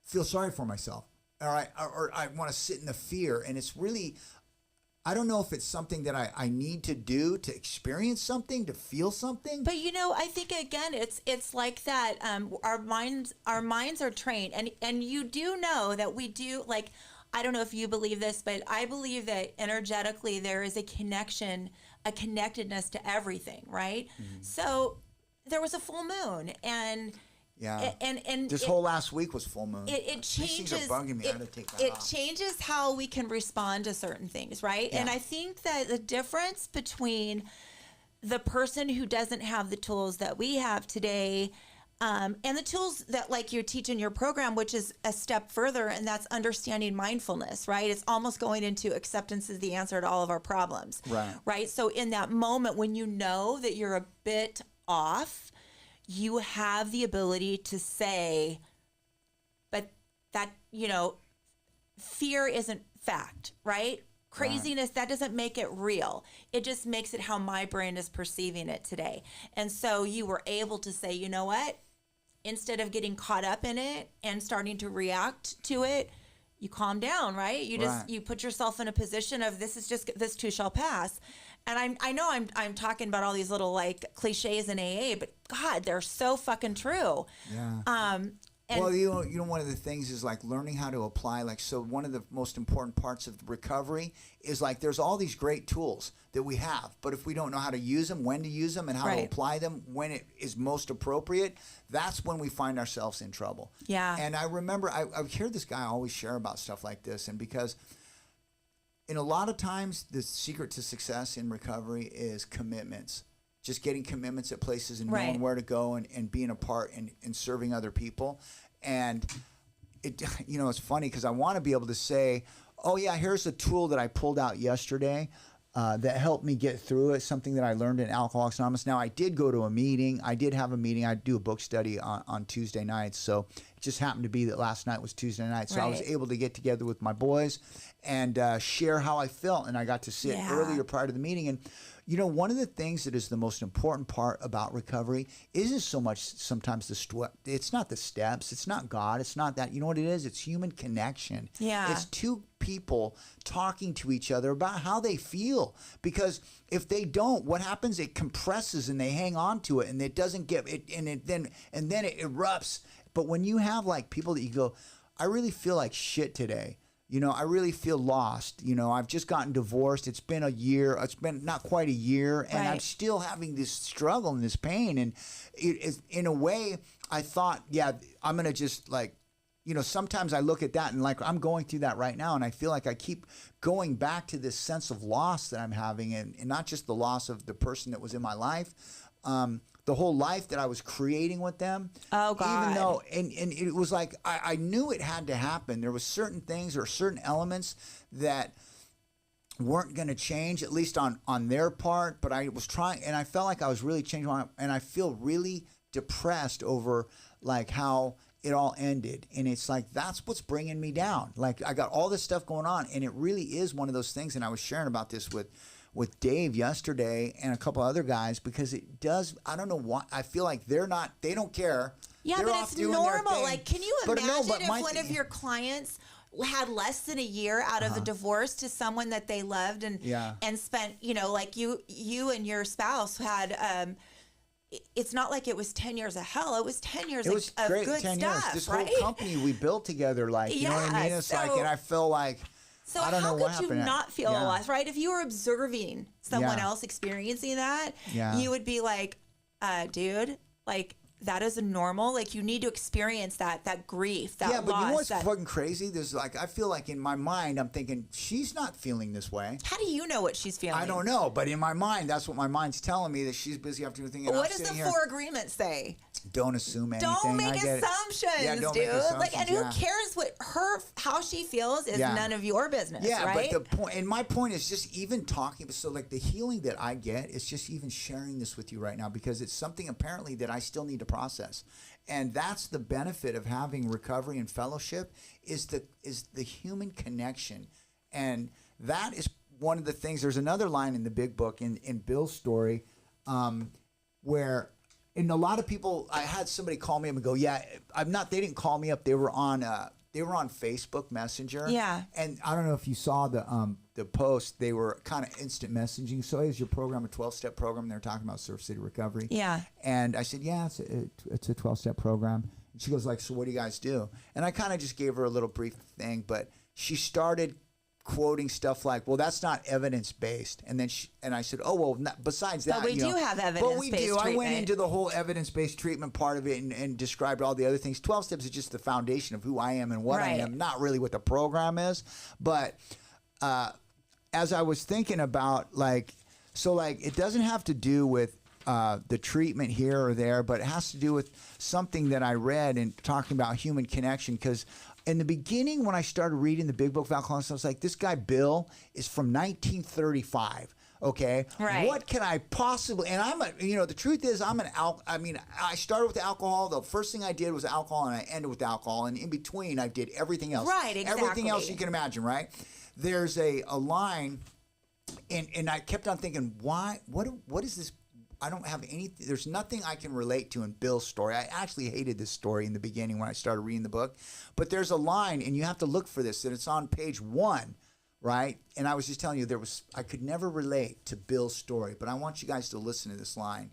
S1: feel sorry for myself. Or I want to sit in the fear, and it's really, I don't know if it's something that I need to do to experience something, to feel something.
S2: But I think again, it's like that. Our minds are trained, and you do know that we do. Like, I don't know if you believe this, but I believe that energetically there is a connection, a connectedness to everything, right? Mm-hmm. So there was a full moon, and.
S1: Yeah, and this whole last week was full moon.
S2: It changes.
S1: These things are bugging me. I had to take that
S2: it
S1: off.
S2: Changes how we can respond to certain things, right? Yeah. And I think that the difference between the person who doesn't have the tools that we have today, and the tools that like you teach in your program, which is a step further, and that's understanding mindfulness, right? It's almost going into acceptance is the answer to all of our problems, right? So in that moment when you know that you're a bit off, you have the ability to say, but that, fear isn't fact, right? Craziness, that doesn't make it real. It just makes it how my brain is perceiving it today. And so you were able to say, you know what? Instead of getting caught up in it and starting to react to it, you calm down, right? You put yourself in a position of this too shall pass. And I know I'm talking about all these little like cliches in AA, but God, they're so fucking true.
S1: Yeah.
S2: And
S1: well, one of the things is like learning how to apply. Like, so one of the most important parts of recovery is like there's all these great tools that we have, but if we don't know how to use them, when to use them, and how to apply them when it is most appropriate, that's when we find ourselves in trouble.
S2: Yeah.
S1: And I remember I hear this guy always share about stuff like this, and because in a lot of times the secret to success in recovery is commitments. Just getting commitments at places and knowing where to go and being a part and serving other people. And it, it's funny because I want to be able to say, oh yeah, here's a tool that I pulled out yesterday that helped me get through it, something that I learned in Alcoholics Anonymous. Now, I did go to a meeting. I did have a meeting. I do a book study on Tuesday nights. So it just happened to be that last night was Tuesday night. So I was able to get together with my boys and share how I felt. And I got to sit earlier prior to the meeting. And one of the things that is the most important part about recovery isn't so much sometimes it's not the steps, it's not God, it's not that. You know what it is? It's human connection.
S2: Yeah.
S1: It's two people talking to each other about how they feel. Because if they don't, what happens? It compresses and they hang on to it, and it doesn't get it, and then it erupts. But when you have like people that you go, I really feel like shit today. I really feel lost. I've just gotten divorced. It's been a year. It's been not quite a year. And I'm still having this struggle and this pain. And it is, in a way, I thought, yeah, I'm going to just like, sometimes I look at that and like I'm going through that right now. And I feel like I keep going back to this sense of loss that I'm having. And not just the loss of the person that was in my life, the whole life that I was creating with them.
S2: Oh, God.
S1: Even though, and it was like, I knew it had to happen. There was certain things or certain elements that weren't going to change, at least on their part. But I was trying, and I felt like I was really changing, and I feel really depressed over like how it all ended. And it's like, that's what's bringing me down. Like, I got all this stuff going on, and it really is one of those things. And I was sharing about this with Dave yesterday and a couple other guys, because it does, I don't know why, I feel like they don't care.
S2: Yeah,
S1: They're
S2: but it's normal. Like, can you imagine if one of your clients had less than a year out of a divorce to someone that they loved and spent, like you and your spouse had, it's not like it was 10 years of hell. It was 10 years of good
S1: 10
S2: stuff,
S1: years. This
S2: right?
S1: whole company we built together, like, you know what I mean? It's like, and I feel like,
S2: so
S1: I don't know what
S2: how could you not feel a loss, right? If you were observing someone else experiencing that, you would be like, dude, like, that is a normal, like, you need to experience that grief, that loss.
S1: Yeah, but you know what's fucking crazy? There's like, I feel like in my mind, I'm thinking, she's not feeling this way.
S2: How do you know what she's feeling?
S1: I don't know, but in my mind, that's what my mind's telling me, that she's busy after everything.
S2: What does the 4 agreements say?
S1: Don't assume anything.
S2: Don't make assumptions,
S1: don't
S2: dude.
S1: make assumptions,
S2: like, and who cares what how she feels is none of your business, right?
S1: But the point, and my point is just even talking. So, like, the healing that I get is just even sharing this with you right now, because it's something apparently that I still need to process, and that's the benefit of having recovery and fellowship is the human connection, and that is one of the things. There's another line in the big book in Bill's story, where. And a lot of people, I had somebody call me up and go, yeah, they didn't call me up. They were on Facebook Messenger.
S2: Yeah.
S1: And I don't know if you saw the post. They were kind of instant messaging. So is your program a 12-step program? They're talking about Surf City Recovery.
S2: Yeah.
S1: And I said, yeah, it's a 12-step program. And she goes like, so what do you guys do? And I kind of just gave her a little brief thing, but she started quoting stuff like, well, that's not evidence-based. And then I said, oh, well, besides that.
S2: But we do have evidence-based
S1: But we do.
S2: treatment.
S1: I went into the whole evidence-based treatment part of it and described all the other things. 12 steps is just the foundation of who I am and what I am, not really what the program is. But as I was thinking about, it doesn't have to do with the treatment here or there, but it has to do with something that I read and talking about human connection, because in the beginning, when I started reading the Big Book of Alcoholics, I was like, this guy, Bill, is from 1935. Okay.
S2: Right.
S1: What can I possibly, and the truth is I started with alcohol. The first thing I did was alcohol, and I ended with alcohol. And in between, I did everything else.
S2: Right, exactly.
S1: Everything else you can imagine, right? There's a line, and I kept on thinking, why, what is this? I don't have anything. There's nothing I can relate to in Bill's story. I actually hated this story in the beginning when I started reading the book. But there's a line, and you have to look for this, that it's on page 1, right? And I was just telling you, I could never relate to Bill's story, but I want you guys to listen to this line,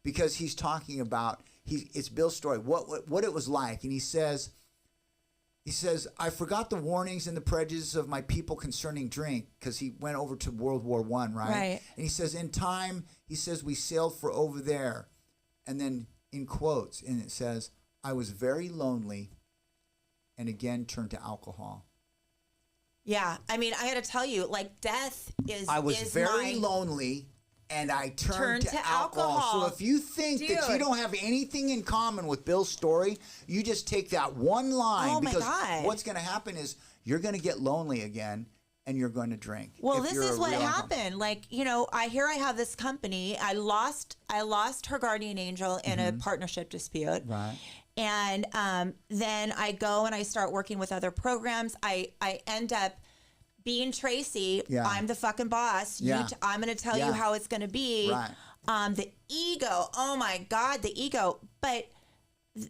S1: because he's talking about it's Bill's story, what it was like. And he says, I forgot the warnings and the prejudices of my people concerning drink, because he went over to World War I, right? And he says, in time, he says, we sailed for over there. And then in quotes, and it says, I was very lonely and again turned to alcohol.
S2: Yeah. I mean, I got to tell you, like, death is
S1: I was very lonely and I turned to alcohol. So if you think that you don't have anything in common with Bill's story, you just take that one line, because what's going to happen is you're going to get lonely again and you're going to drink.
S2: Well, this is what happened. Like, you know, I have this company. I lost her guardian angel in a partnership dispute. Right. And then I go and I start working with other programs. I end up being Tracey. Yeah. I'm the fucking boss. Yeah. I'm going to tell you how it's going to be. Right. The ego. Oh my God, the ego. But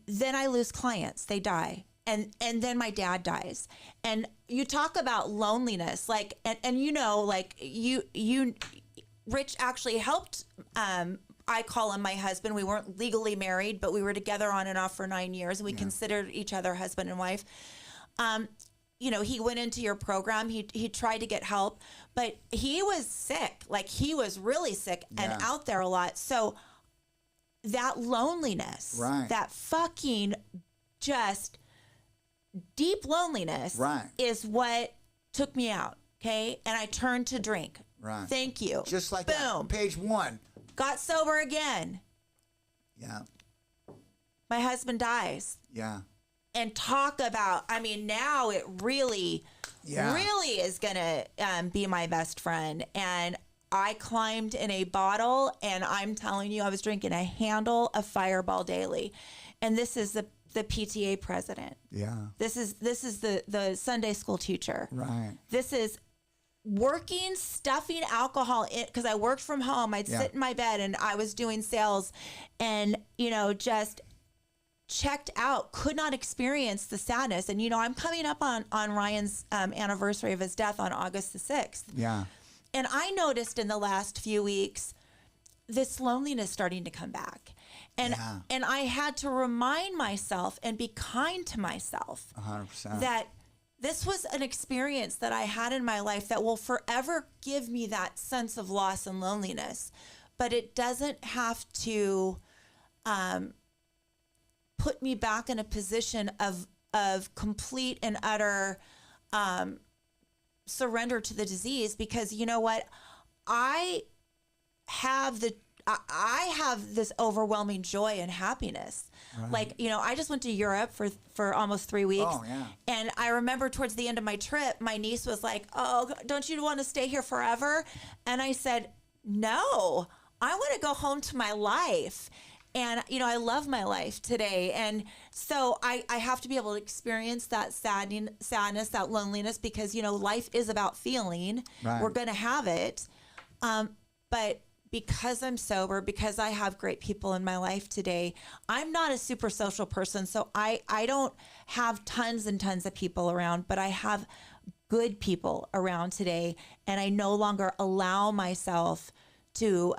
S2: then I lose clients. They die. And then my dad dies. And you talk about loneliness, like, and you know, like you, Rich actually helped, I call him my husband. We weren't legally married, but we were together on and off for 9 years. And we considered each other husband and wife. You know, he went into your program. He tried to get help, but he was sick. Like, he was really sick and out there a lot. So that loneliness, that fucking just deep loneliness is what took me out. Okay. And I turned to drink. Right. Thank you.
S1: Just like
S2: boom.
S1: That. Page 1.
S2: Got sober again.
S1: Yeah.
S2: My husband dies.
S1: Yeah.
S2: And talk about, I mean, now it really is going to be my best friend. And I climbed in a bottle, and I'm telling you, I was drinking a handle of Fireball daily. And this is the PTA president. Yeah. This is the Sunday school teacher. Right. This is working, stuffing alcohol in, because I worked from home. I'd sit in my bed and I was doing sales, and, you know, just checked out, could not experience the sadness. And, you know, I'm coming up on Ryan's anniversary of his death on August the 6th. Yeah. And I noticed in the last few weeks, this loneliness starting to come back. And and I had to remind myself and be kind to myself
S1: 100%.
S2: that this was an experience that I had in my life that will forever give me that sense of loss and loneliness. But it doesn't have to put me back in a position of complete and utter surrender to the disease, because you know what? I have this overwhelming joy and happiness. Right. Like, you know, I just went to Europe for almost 3 weeks. Oh, yeah. And I remember towards the end of my trip, my niece was like, oh, don't you want to stay here forever? And I said, no, I want to go home to my life. And, you know, I love my life today. And so I have to be able to experience that sadness, that loneliness, because, you know, life is about feeling. Right. We're going to have it. But because I'm sober, because I have great people in my life today, I'm not a super social person. So I don't have tons and tons of people around, but I have good people around today. And I no longer allow myself to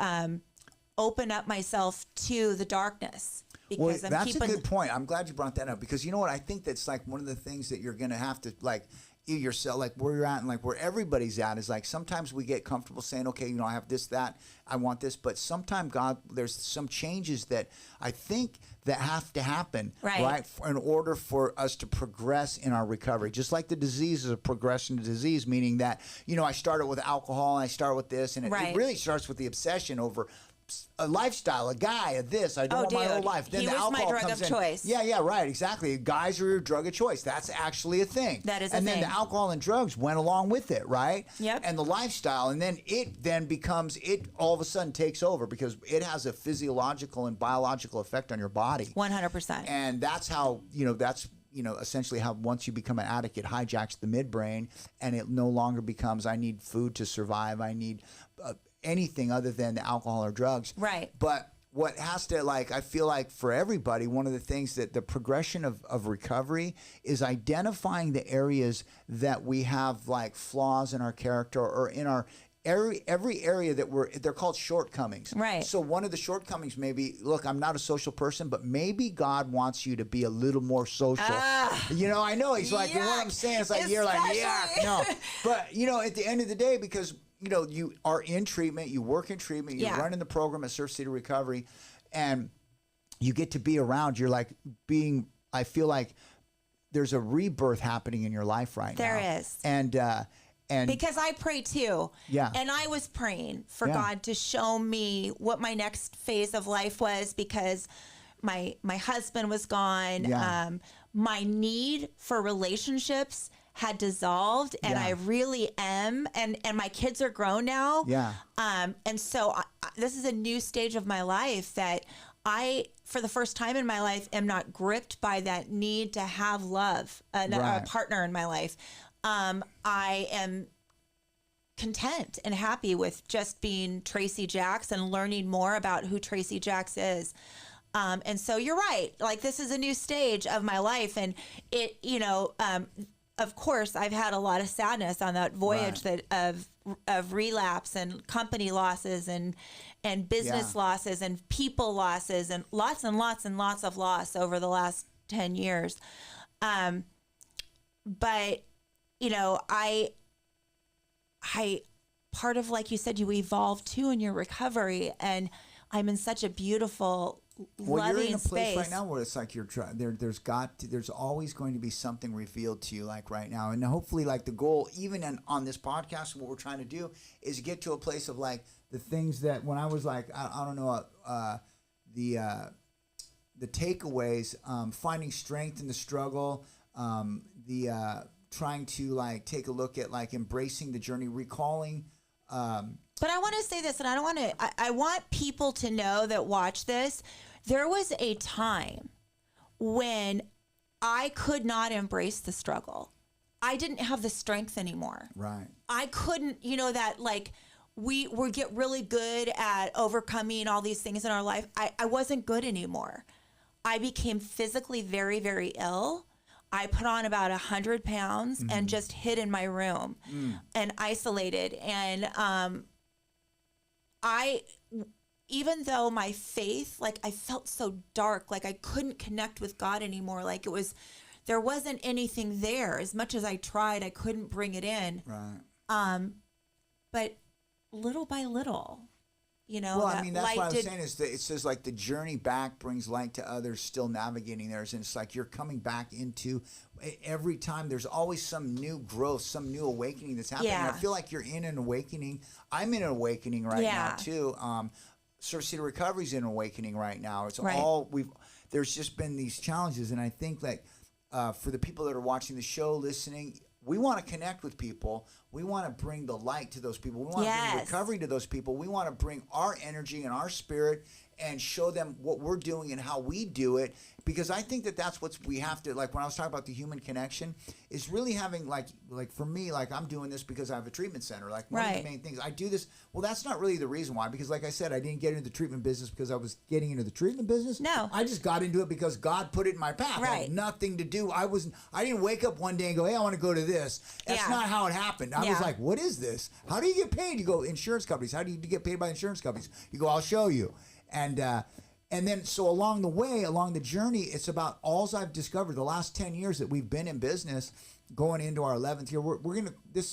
S2: open up myself to the darkness.
S1: Because that's a good point. I'm glad you brought that up, because you know what? I think that's like one of the things that you're going to have to, like, yourself, like where you're at and like where everybody's at, is like sometimes we get comfortable saying, okay, you know, I have this, that, I want this, but sometimes there's some changes that I think that have to happen, right, in order for us to progress in our recovery. Just like the disease is a progression to disease, meaning that, you know, I started with alcohol and I start with this, and it really starts with the obsession over a lifestyle, a guy, a this. I don't want my whole life. Then
S2: he
S1: the
S2: was
S1: alcohol
S2: my drug
S1: comes
S2: of
S1: in.
S2: choice.
S1: Yeah, right, exactly. Guys are your drug of choice. That's actually a thing.
S2: That is a thing.
S1: And then the alcohol and drugs went along with it, right?
S2: Yep.
S1: And the lifestyle, and then it becomes, it all of a sudden takes over, because it has a physiological and biological effect on your body.
S2: 100%.
S1: And that's how, essentially how once you become an addict, it hijacks the midbrain, and it no longer becomes, I need food to survive, I need anything other than the alcohol or drugs.
S2: Right.
S1: But what has to, like, I feel like for everybody, one of the things that the progression of recovery is identifying the areas that we have like flaws in our character or in every area that they're called shortcomings.
S2: Right.
S1: So one of the shortcomings may be, look, I'm not a social person, but maybe God wants you to be a little more social. I know he's like, what I'm saying is like, you're like, yeah, no. But, at the end of the day, because, you are in treatment, you work in treatment, you're running the program at Surf City Recovery, and you get to be around, you're like I feel like there's a rebirth happening in your life right now.
S2: There is.
S1: And
S2: because I pray too.
S1: Yeah.
S2: And I was praying for God to show me what my next phase of life was, because my husband was gone.
S1: Yeah.
S2: My need for relationships had dissolved, and I really am. And my kids are grown now.
S1: Yeah.
S2: And so this is a new stage of my life that I, for the first time in my life, am not gripped by that need to have love, a partner in my life. I am content and happy with just being Tracey Jax and learning more about who Tracey Jax is. And so you're right. Like, this is a new stage of my life, and it, of course, I've had a lot of sadness on that voyage of relapse and company losses and business losses and people losses and lots of loss over the last 10 years. But I part of, like you said, you evolve too in your recovery, and I'm in such a beautiful, loving
S1: you're in a place
S2: space
S1: right now where it's like you're trying. There's always going to be something revealed to you, like right now, and hopefully, like the goal, even on this podcast, what we're trying to do is get to a place of like the things that when I was like, I don't know, the takeaways, finding strength in the struggle, trying to like take a look at like embracing the journey, recalling.
S2: But I want to say this, and I don't want to. I want people to know that watch this. There was a time when I could not embrace the struggle. I didn't have the strength anymore.
S1: Right.
S2: I couldn't. That like we get really good at overcoming all these things in our life. I wasn't good anymore. I became physically very, very ill. I put on about 100 pounds and just hid in my room and isolated. And even though my faith, like I felt so dark, like I couldn't connect with God anymore. Like there wasn't anything there. As much as I tried, I couldn't bring it in.
S1: Right.
S2: But little by little,
S1: Well, I mean, that's what I was saying is that it says like the journey back brings light to others still navigating theirs. And it's like you're coming back into every time there's always some new growth, some new awakening that's happening.
S2: Yeah.
S1: I feel like you're in an awakening. I'm in an awakening right now too. Surf City Recovery's in an awakening right now. It's there's just been these challenges. And I think like for the people that are watching the show, listening, we want to connect with people. We want to bring the light to those people. We want to bring recovery to those people. We want to bring our energy and our spirit and show them what we're doing and how we do it. Because I think that that's what we have to, like when I was talking about the human connection, is really having like for me, like I'm doing this because I have a treatment center. Like one of the main things, I do this. Well, that's not really the reason why. Because like I said, I didn't get into the treatment business because I was getting into the treatment business.
S2: No.
S1: I just got into it because God put it in my path. It had nothing to do. I didn't wake up one day and go, hey, I want to go to this. That's not how it happened. I was like, what is this? How do you get paid? You go, insurance companies. How do you get paid by insurance companies? You go, I'll show you. And then, so along the way, along the journey, it's about all I've discovered the last 10 years that we've been in business, going into our 11th year. We're going to,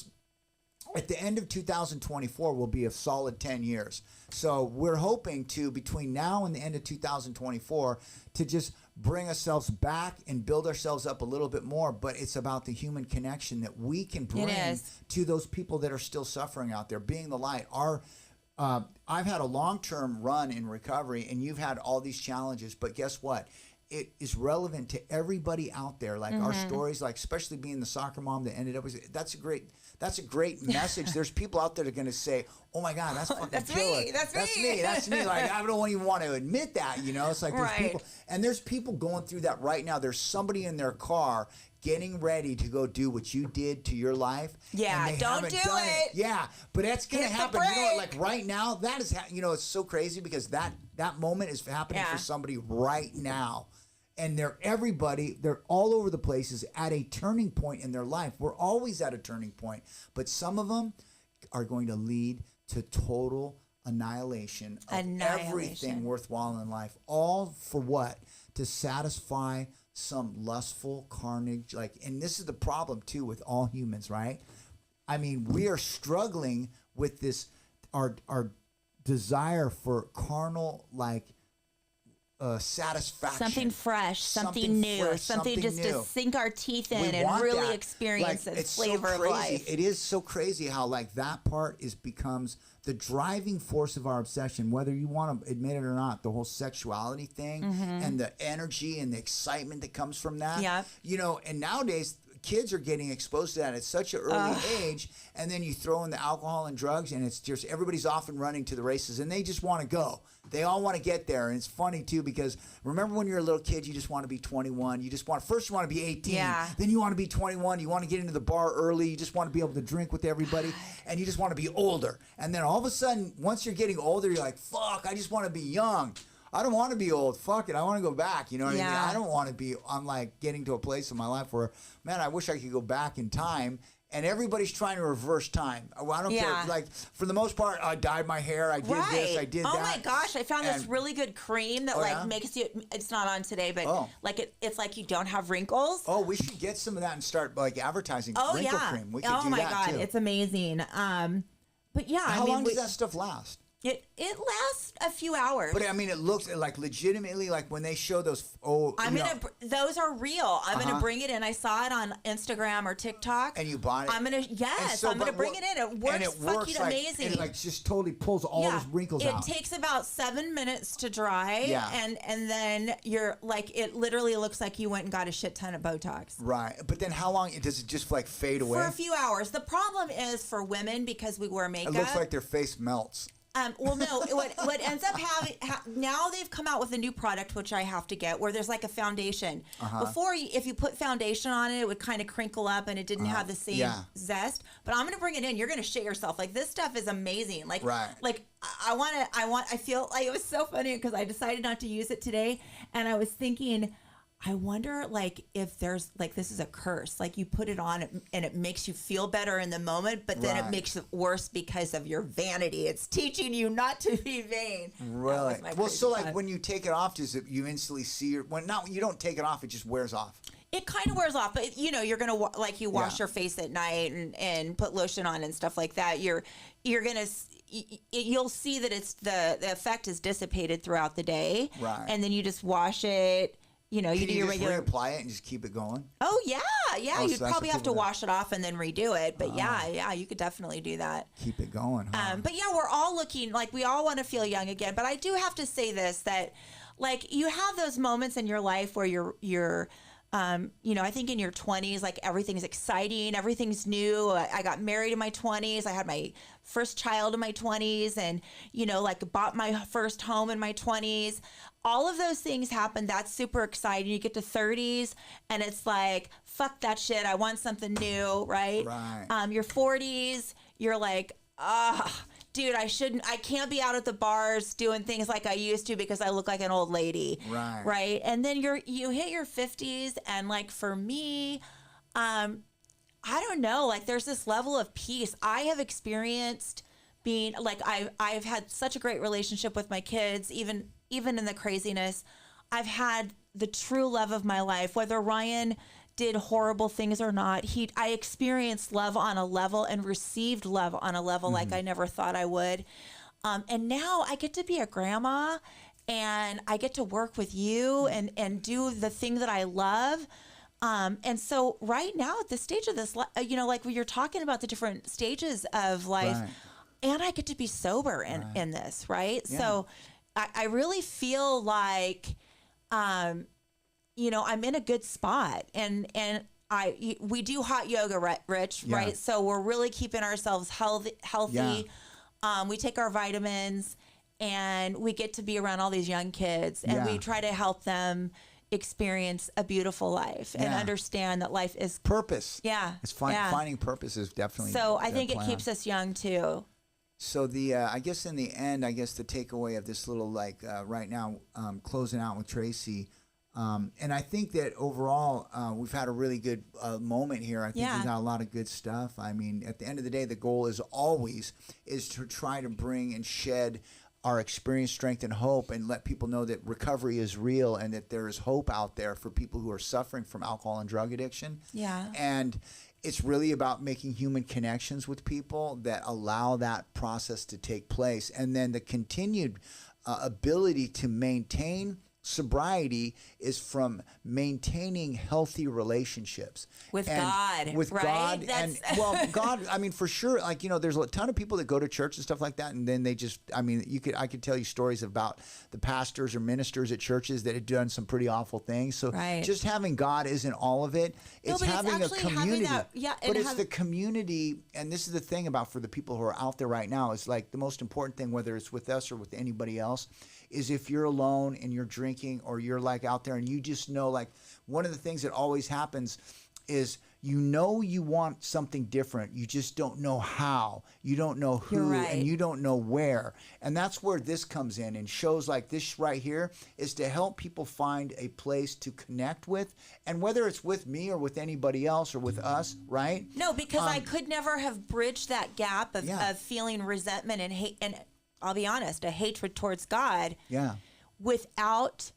S1: at the end of 2024 will be a solid 10 years. So we're hoping to, between now and the end of 2024, to just bring ourselves back and build ourselves up a little bit more. But it's about the human connection that we can bring to those people that are still suffering out there, being the light. I've had a long-term run in recovery, and you've had all these challenges, but guess what? It is relevant to everybody out there. Like our stories, like especially being the soccer mom that ended up with, that's a great message. There's people out there that are going to say, oh my God, that's fucking killer. That's me. Like, I don't even want to admit that, It's like there's people going through that right now. There's somebody in their car getting ready to go do what you did to your life.
S2: Yeah,
S1: and they
S2: don't
S1: haven't
S2: do
S1: done
S2: it.
S1: Yeah, but that's going to happen. You know what? Like right now, that is, it's so crazy because that moment is happening for somebody right now. And they're all over the places at a turning point in their life. We're always at a turning point. But some of them are going to lead to total annihilation of everything worthwhile in life. All for what? To satisfy some lustful carnage. And this is the problem too with all humans, right? I mean, we are struggling with this, our desire for carnal, satisfaction.
S2: Something fresh, something new, something just new. To sink our teeth in and really that. Experience the flavor of life.
S1: It is so crazy how that part becomes the driving force of our obsession, whether you want to admit it or not. The whole sexuality thing and the energy and the excitement that comes from that.
S2: Yeah.
S1: And nowadays kids are getting exposed to that at such an early age, and then you throw in the alcohol and drugs, and it's just everybody's off and running to the races, and they just want to go. They all want to get there, and it's funny too because remember when you're a little kid, you just want to be 21. First you want to be 18, then you want to be 21. You want to get into the bar early. You just want to be able to drink with everybody, and you just want to be older. And then all of a sudden, once you're getting older, you're like, "Fuck! I just want to be young. I don't want to be old. Fuck it. I want to go back." You know what I mean? I don't want to be. I'm getting to a place in my life where, man, I wish I could go back in time. And everybody's trying to reverse time. I don't care. For the most part, I dyed my hair. I did this. I did that.
S2: Oh my gosh! I found this really good cream that makes you. It's not on today, but it's like you don't have wrinkles.
S1: Oh, we should get some of that and start advertising wrinkle cream. We could do that too.
S2: Oh my god, it's amazing. But yeah,
S1: how long does that stuff last?
S2: It lasts a few hours.
S1: But I mean, it looks legitimately when they show those.
S2: Those are real. I'm gonna bring it in. I saw it on Instagram or TikTok.
S1: And you bought it.
S2: I'm gonna bring it in. It works fucking amazing.
S1: It just totally pulls all those wrinkles out.
S2: It takes about 7 minutes to dry.
S1: Yeah.
S2: And then you're it literally looks like you went and got a shit ton of Botox.
S1: Right. But then how long does it just fade away?
S2: For a few hours. The problem is for women because we wear makeup.
S1: It looks like their face melts.
S2: Well, no. What ends up now they've come out with a new product which I have to get where there's a foundation. Before, if you put foundation on it, it would kind of crinkle up and it didn't have the same zest. But I'm gonna bring it in. You're gonna shit yourself. This stuff is amazing. I feel like it was so funny because I decided not to use it today, and I was thinking, I wonder, if there's, this is a curse. You put it on and it makes you feel better in the moment, but then it makes it worse because of your vanity. It's teaching you not to be vain.
S1: Really? Well, so, when you take it off, does it, you instantly see you don't take it off, it just wears off.
S2: It kind of wears off, but, you're going to, you wash your face at night and put lotion on and stuff like that. You're going to... You'll see that the effect is dissipated throughout the day.
S1: Right.
S2: And then you just wash it. You do your regular.
S1: Can you reapply it and just keep it going?
S2: Oh yeah. You'd probably have to wash it off and then redo it, but you could definitely do that.
S1: Keep it going. Huh?
S2: But we're all looking we all want to feel young again. But I do have to say this that you have those moments in your life where you're I think in your 20s, everything's exciting, everything's new. I got married in my 20s. I had my first child in my 20s, and bought my first home in my 20s. All of those things happen. That's super exciting. You get to 30s and it's fuck that shit. I want something new, right?
S1: Right.
S2: Your 40s, you're dude, I can't be out at the bars doing things like I used to because I look like an old lady.
S1: Right.
S2: Right. And then you hit your 50s and for me, I don't know, there's this level of peace I have experienced being I've had such a great relationship with my kids, even in the craziness. I've had the true love of my life, whether Ryan did horrible things or not. I experienced love on a level and received love on a level like I never thought I would. And now I get to be a grandma and I get to work with you and do the thing that I love. And so right now at this stage of this, when you're talking about the different stages of life, and I get to be sober in this, right? Yeah. So I really feel I'm in a good spot, and we do hot yoga, Rich, right? So we're really keeping ourselves healthy. Yeah. We take our vitamins, and we get to be around all these young kids, and we try to help them experience a beautiful life and understand that life is
S1: purpose.
S2: Yeah,
S1: it's finding purpose is definitely.
S2: So I think it keeps us young too.
S1: So I guess in the end, the takeaway of this little right now, closing out with Tracey, And I think that overall, we've had a really good moment here. I think we got a lot of good stuff. I mean, at the end of the day, the goal is always is to try to bring and shed our experience, strength, and hope, and let people know that recovery is real and that there is hope out there for people who are suffering from alcohol and drug addiction.
S2: Yeah.
S1: And it's really about making human connections with people that allow that process to take place. And then the continued ability to maintain sobriety is from maintaining healthy relationships
S2: with God,
S1: with
S2: right?
S1: God. And well, God, I mean, for sure, like, you know, there's a ton of people that go to church and stuff like that, and then they just, I mean, I could tell you stories about the pastors or ministers at churches that had done some pretty awful things. So just having God isn't all of it. It's having a community. But it's the community, and this is the thing about for the people who are out there right now, is like the most important thing, whether it's with us or with anybody else, is if you're alone and you're drinking or you're like out there and you just know, like, one of the things that always happens is you know you want something different. You just don't know how. You don't know who and you don't know where. And that's where this comes in. And shows like this right here is to help people find a place to connect with. And whether it's with me or with anybody else or with us, right?
S2: No, because I could never have bridged that gap of feeling resentment and hate, and I'll be honest, a hatred towards God.
S1: Yeah.
S2: Without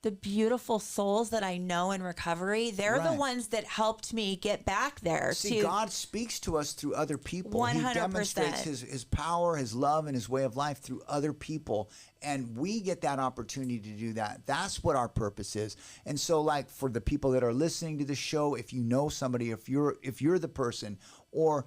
S2: the beautiful souls that I know in recovery. They're the ones that helped me get back there.
S1: See, God speaks to us through other people.
S2: 100%.
S1: He demonstrates his power, his love, and his way of life through other people. And we get that opportunity to do that. That's what our purpose is. And so, like, for the people that are listening to the show, if you know somebody, if you're the person, or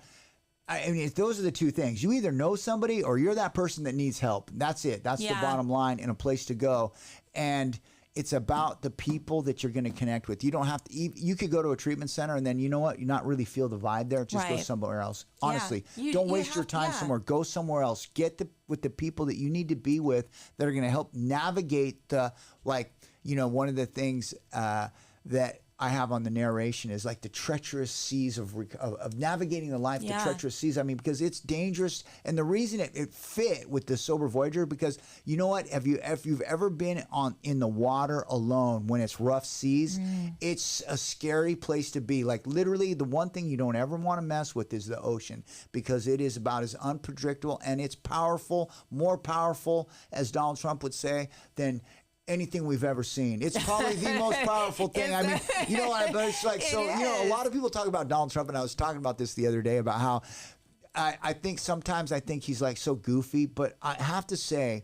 S1: I mean, those are the two things. You either know somebody or you're that person that needs help. That's it. That's the bottom line and a place to go. And it's about the people that you're going to connect with. You don't have to. You could go to a treatment center and then, you know what, you not really feel the vibe there. Just go somewhere else. Honestly, don't waste your time somewhere. Go somewhere else. Get with the people that you need to be with that are going to help navigate the, like, you know, one of the things that I have on the narration is like the treacherous seas of navigating the life, the treacherous seas. I mean, because it's dangerous. And the reason it fit with the Sober Voyager, because you know what? If you've ever been in the water alone when it's rough seas, it's a scary place to be. Like, literally, the one thing you don't ever want to mess with is the ocean, because it is about as unpredictable, and it's powerful, more powerful, as Donald Trump would say, than anything we've ever seen. It's probably the most powerful thing. I mean, you know, but it's like, so, you know, a lot of people talk about Donald Trump, and I was talking about this the other day about how I think sometimes he's like so goofy, but I have to say,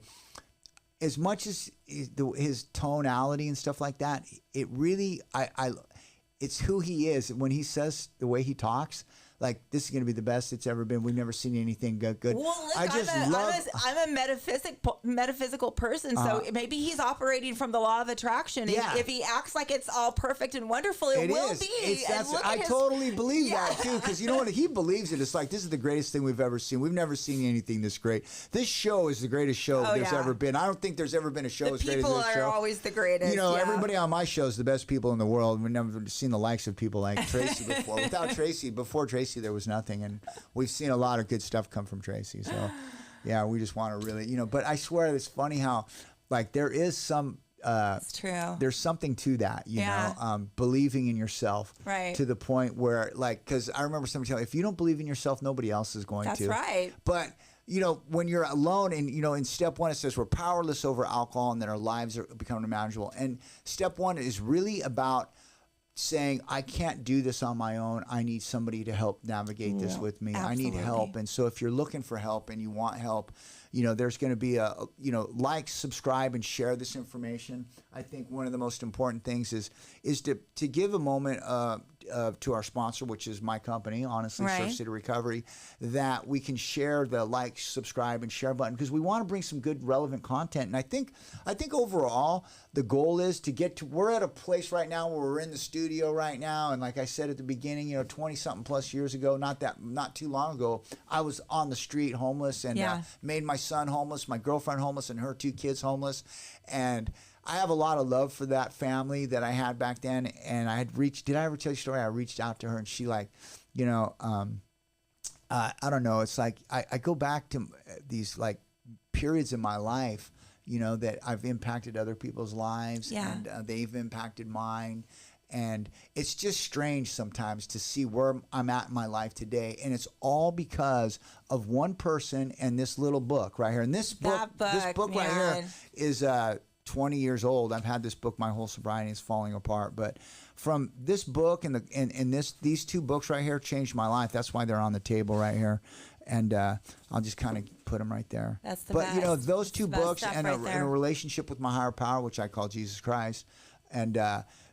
S1: as much as his tonality and stuff like that, it really, it's who he is. When he says the way he talks, like, this is going to be the best it's ever been. We've never seen anything good.
S2: Well, look, I'm a metaphysical person, so maybe he's operating from the law of attraction. Yeah. If he acts like it's all perfect and wonderful, it will be.
S1: I totally believe that, too, because you know what? He believes it. It's like, this is the greatest thing we've ever seen. We've never seen anything this great. This show is the greatest show there's ever been. I don't think there's ever been a show as great as this show.
S2: People are always the greatest.
S1: You know, everybody on my show is the best people in the world. We've never seen the likes of people like Tracey before. Before Tracey, there was nothing, and we've seen a lot of good stuff come from Tracey. So, yeah, we just want to really, you know. But I swear, it's funny how, like, there is some.
S2: It's true.
S1: There's something to that, you know, believing in yourself,
S2: right?
S1: To the point where, like, because I remember somebody telling me, if you don't believe in yourself, nobody else is going to.
S2: That's right.
S1: But you know, when you're alone, and you know, in step one it says we're powerless over alcohol, and that our lives are becoming unmanageable. And step one is really about saying, I can't do this on my own. I need somebody to help navigate this with me. Absolutely. I need help. And so if you're looking for help and you want help, you know, there's going to be like, subscribe, and share this information. I think one of the most important things is to give a moment to our sponsor, which is my company, honestly, Surf City Recovery, that we can share the like, subscribe, and share button, because we want to bring some good, relevant content. And I think overall the goal is to get to. We're at a place right now where we're in the studio right now, and like I said at the beginning, you know, 20-something plus years ago, not too long ago, I was on the street homeless, and made my son homeless, my girlfriend homeless, and her 2 kids homeless, and I have a lot of love for that family that I had back then. And I had did I ever tell you a story? I reached out to her, and she, like, you know, I don't know. It's like, I go back to these, like, periods in my life, that I've impacted other people's lives,
S2: Yeah.
S1: and they've impacted mine. And it's just strange sometimes to see where I'm at in my life today. And it's all because of one person and this little book right here. And this book right here is 20 years old. I've had this book my whole sobriety. Is falling apart. But from this book and these two books right here changed my life. That's why they're on the table right here. And I'll just kind of put them right there.
S2: That's the
S1: best. But, those two books and
S2: right
S1: a relationship with my higher power, which I call Jesus Christ. And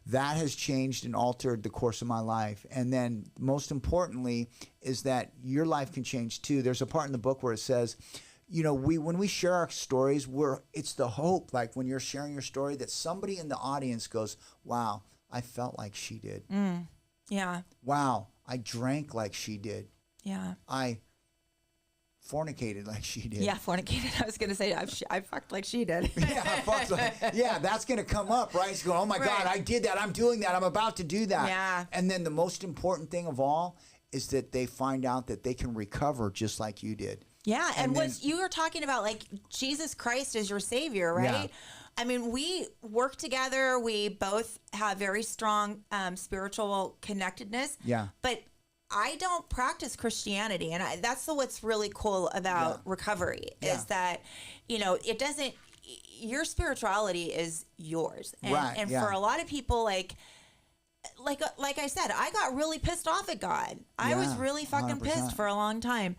S1: that has changed and altered the course of my life. And then most importantly is that your life can change too. There's a part in the book where it says, when we share our stories, it's the hope, like when you're sharing your story, that somebody in the audience goes, wow, I felt like she did.
S2: Yeah.
S1: Wow, I drank like she did.
S2: Yeah.
S1: I fornicated like she did.
S2: Yeah, fornicated. I was going to say I fucked like she did.
S1: Yeah, that's going to come up, right? It's going, oh my God, I did that. I'm doing that. I'm about to do that.
S2: Yeah.
S1: And then the most important thing of all is that they find out that they can recover just like you did.
S2: Yeah, and what you were talking about, like Jesus Christ is your Savior, right?
S1: Yeah.
S2: I mean, we work together. We both have very strong spiritual connectedness.
S1: Yeah.
S2: But I don't practice Christianity, and that's what's really cool about recovery is that, it doesn't. Your spirituality is yours, and for a lot of people, like I said, I got really pissed off at God. I was really fucking
S1: 100%.
S2: pissed for a long time.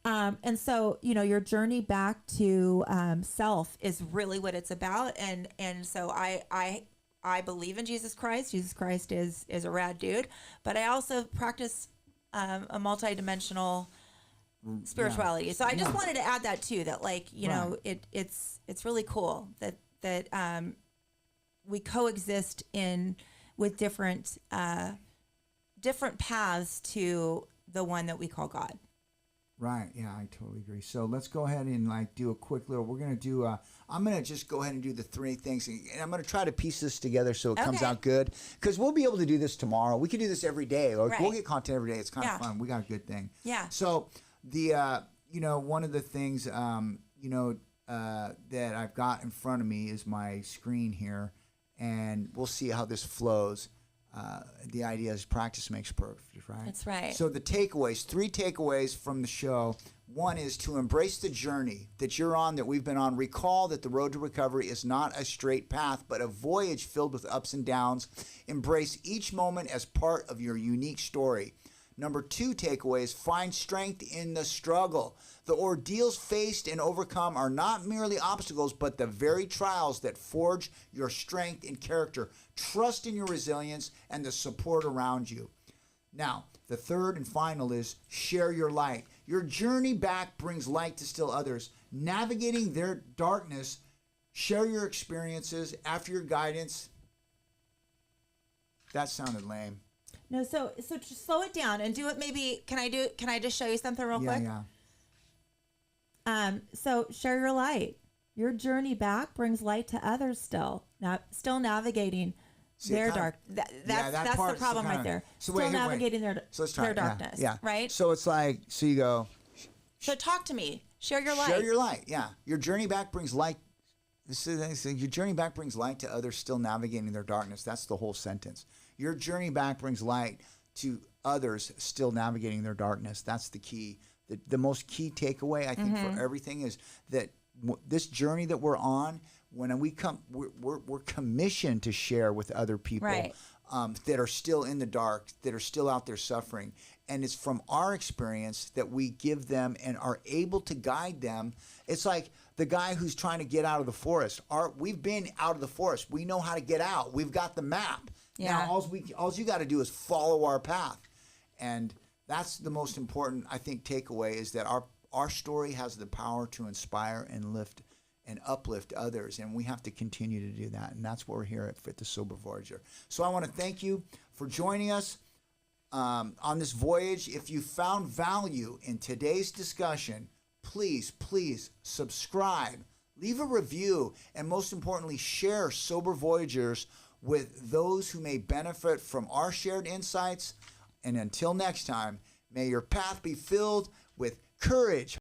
S2: And so, your journey back to self is really what it's about. And so I believe in Jesus Christ. Jesus Christ is a rad dude. But I also practice a multidimensional spirituality. So I just wanted to add that too, that it's really cool that we coexist with different paths to the one that we call God.
S1: Right. Yeah, I totally agree. So let's go ahead and do a quick little. We're gonna do. I'm gonna just go ahead and do the three things, and I'm gonna try to piece this together so it comes out good. Because we'll be able to do this tomorrow. We can do this every day. Like, we'll get content every day. It's kind of fun. We got a good thing.
S2: Yeah.
S1: So the one of the things that I've got in front of me is my screen here, and we'll see how this flows. The idea is practice makes perfect, right?
S2: That's right.
S1: So the takeaways, 3 takeaways from the show. One is to embrace the journey that you're on, that we've been on. Recall that the road to recovery is not a straight path, but a voyage filled with ups and downs. Embrace each moment as part of your unique story. Number 2 takeaway is find strength in the struggle. The ordeals faced and overcome are not merely obstacles, but the very trials that forge your strength and character. Trust in your resilience and the support around you. Now, the third and final is share your light. Your journey back brings light to still others. Navigating their darkness, share your experiences after your guidance. That sounded lame.
S2: No, so just slow it down and do it. Maybe can I just show you something real quick?
S1: Yeah.
S2: So share your light. Your journey back brings light to others. Still navigating their dark. That's the problem right there.
S1: So
S2: still navigating their darkness.
S1: Yeah.
S2: Right.
S1: So it's like, so you go.
S2: So talk to me. Share your light.
S1: Share your light. Yeah. Your journey back brings light. Your journey back brings light to others still navigating their darkness. That's the whole sentence. Your journey back brings light to others still navigating their darkness. That's the key. The most key takeaway, I think, for everything is that this journey that we're on, when we come, we're commissioned to share with other people that are still in the dark, that are still out there suffering. And it's from our experience that we give them and are able to guide them. It's like the guy who's trying to get out of the forest. We've been out of the forest. We know how to get out. We've got the map.
S2: Yeah.
S1: Now, all you got to do is follow our path. And that's the most important, I think, takeaway is that our story has the power to inspire and lift and uplift others. And we have to continue to do that. And that's what we're here at the Sober Voyager. So I want to thank you for joining us on this voyage. If you found value in today's discussion, please subscribe, leave a review, and most importantly, share Sober Voyagers with those who may benefit from our shared insights. And until next time, may your path be filled with courage,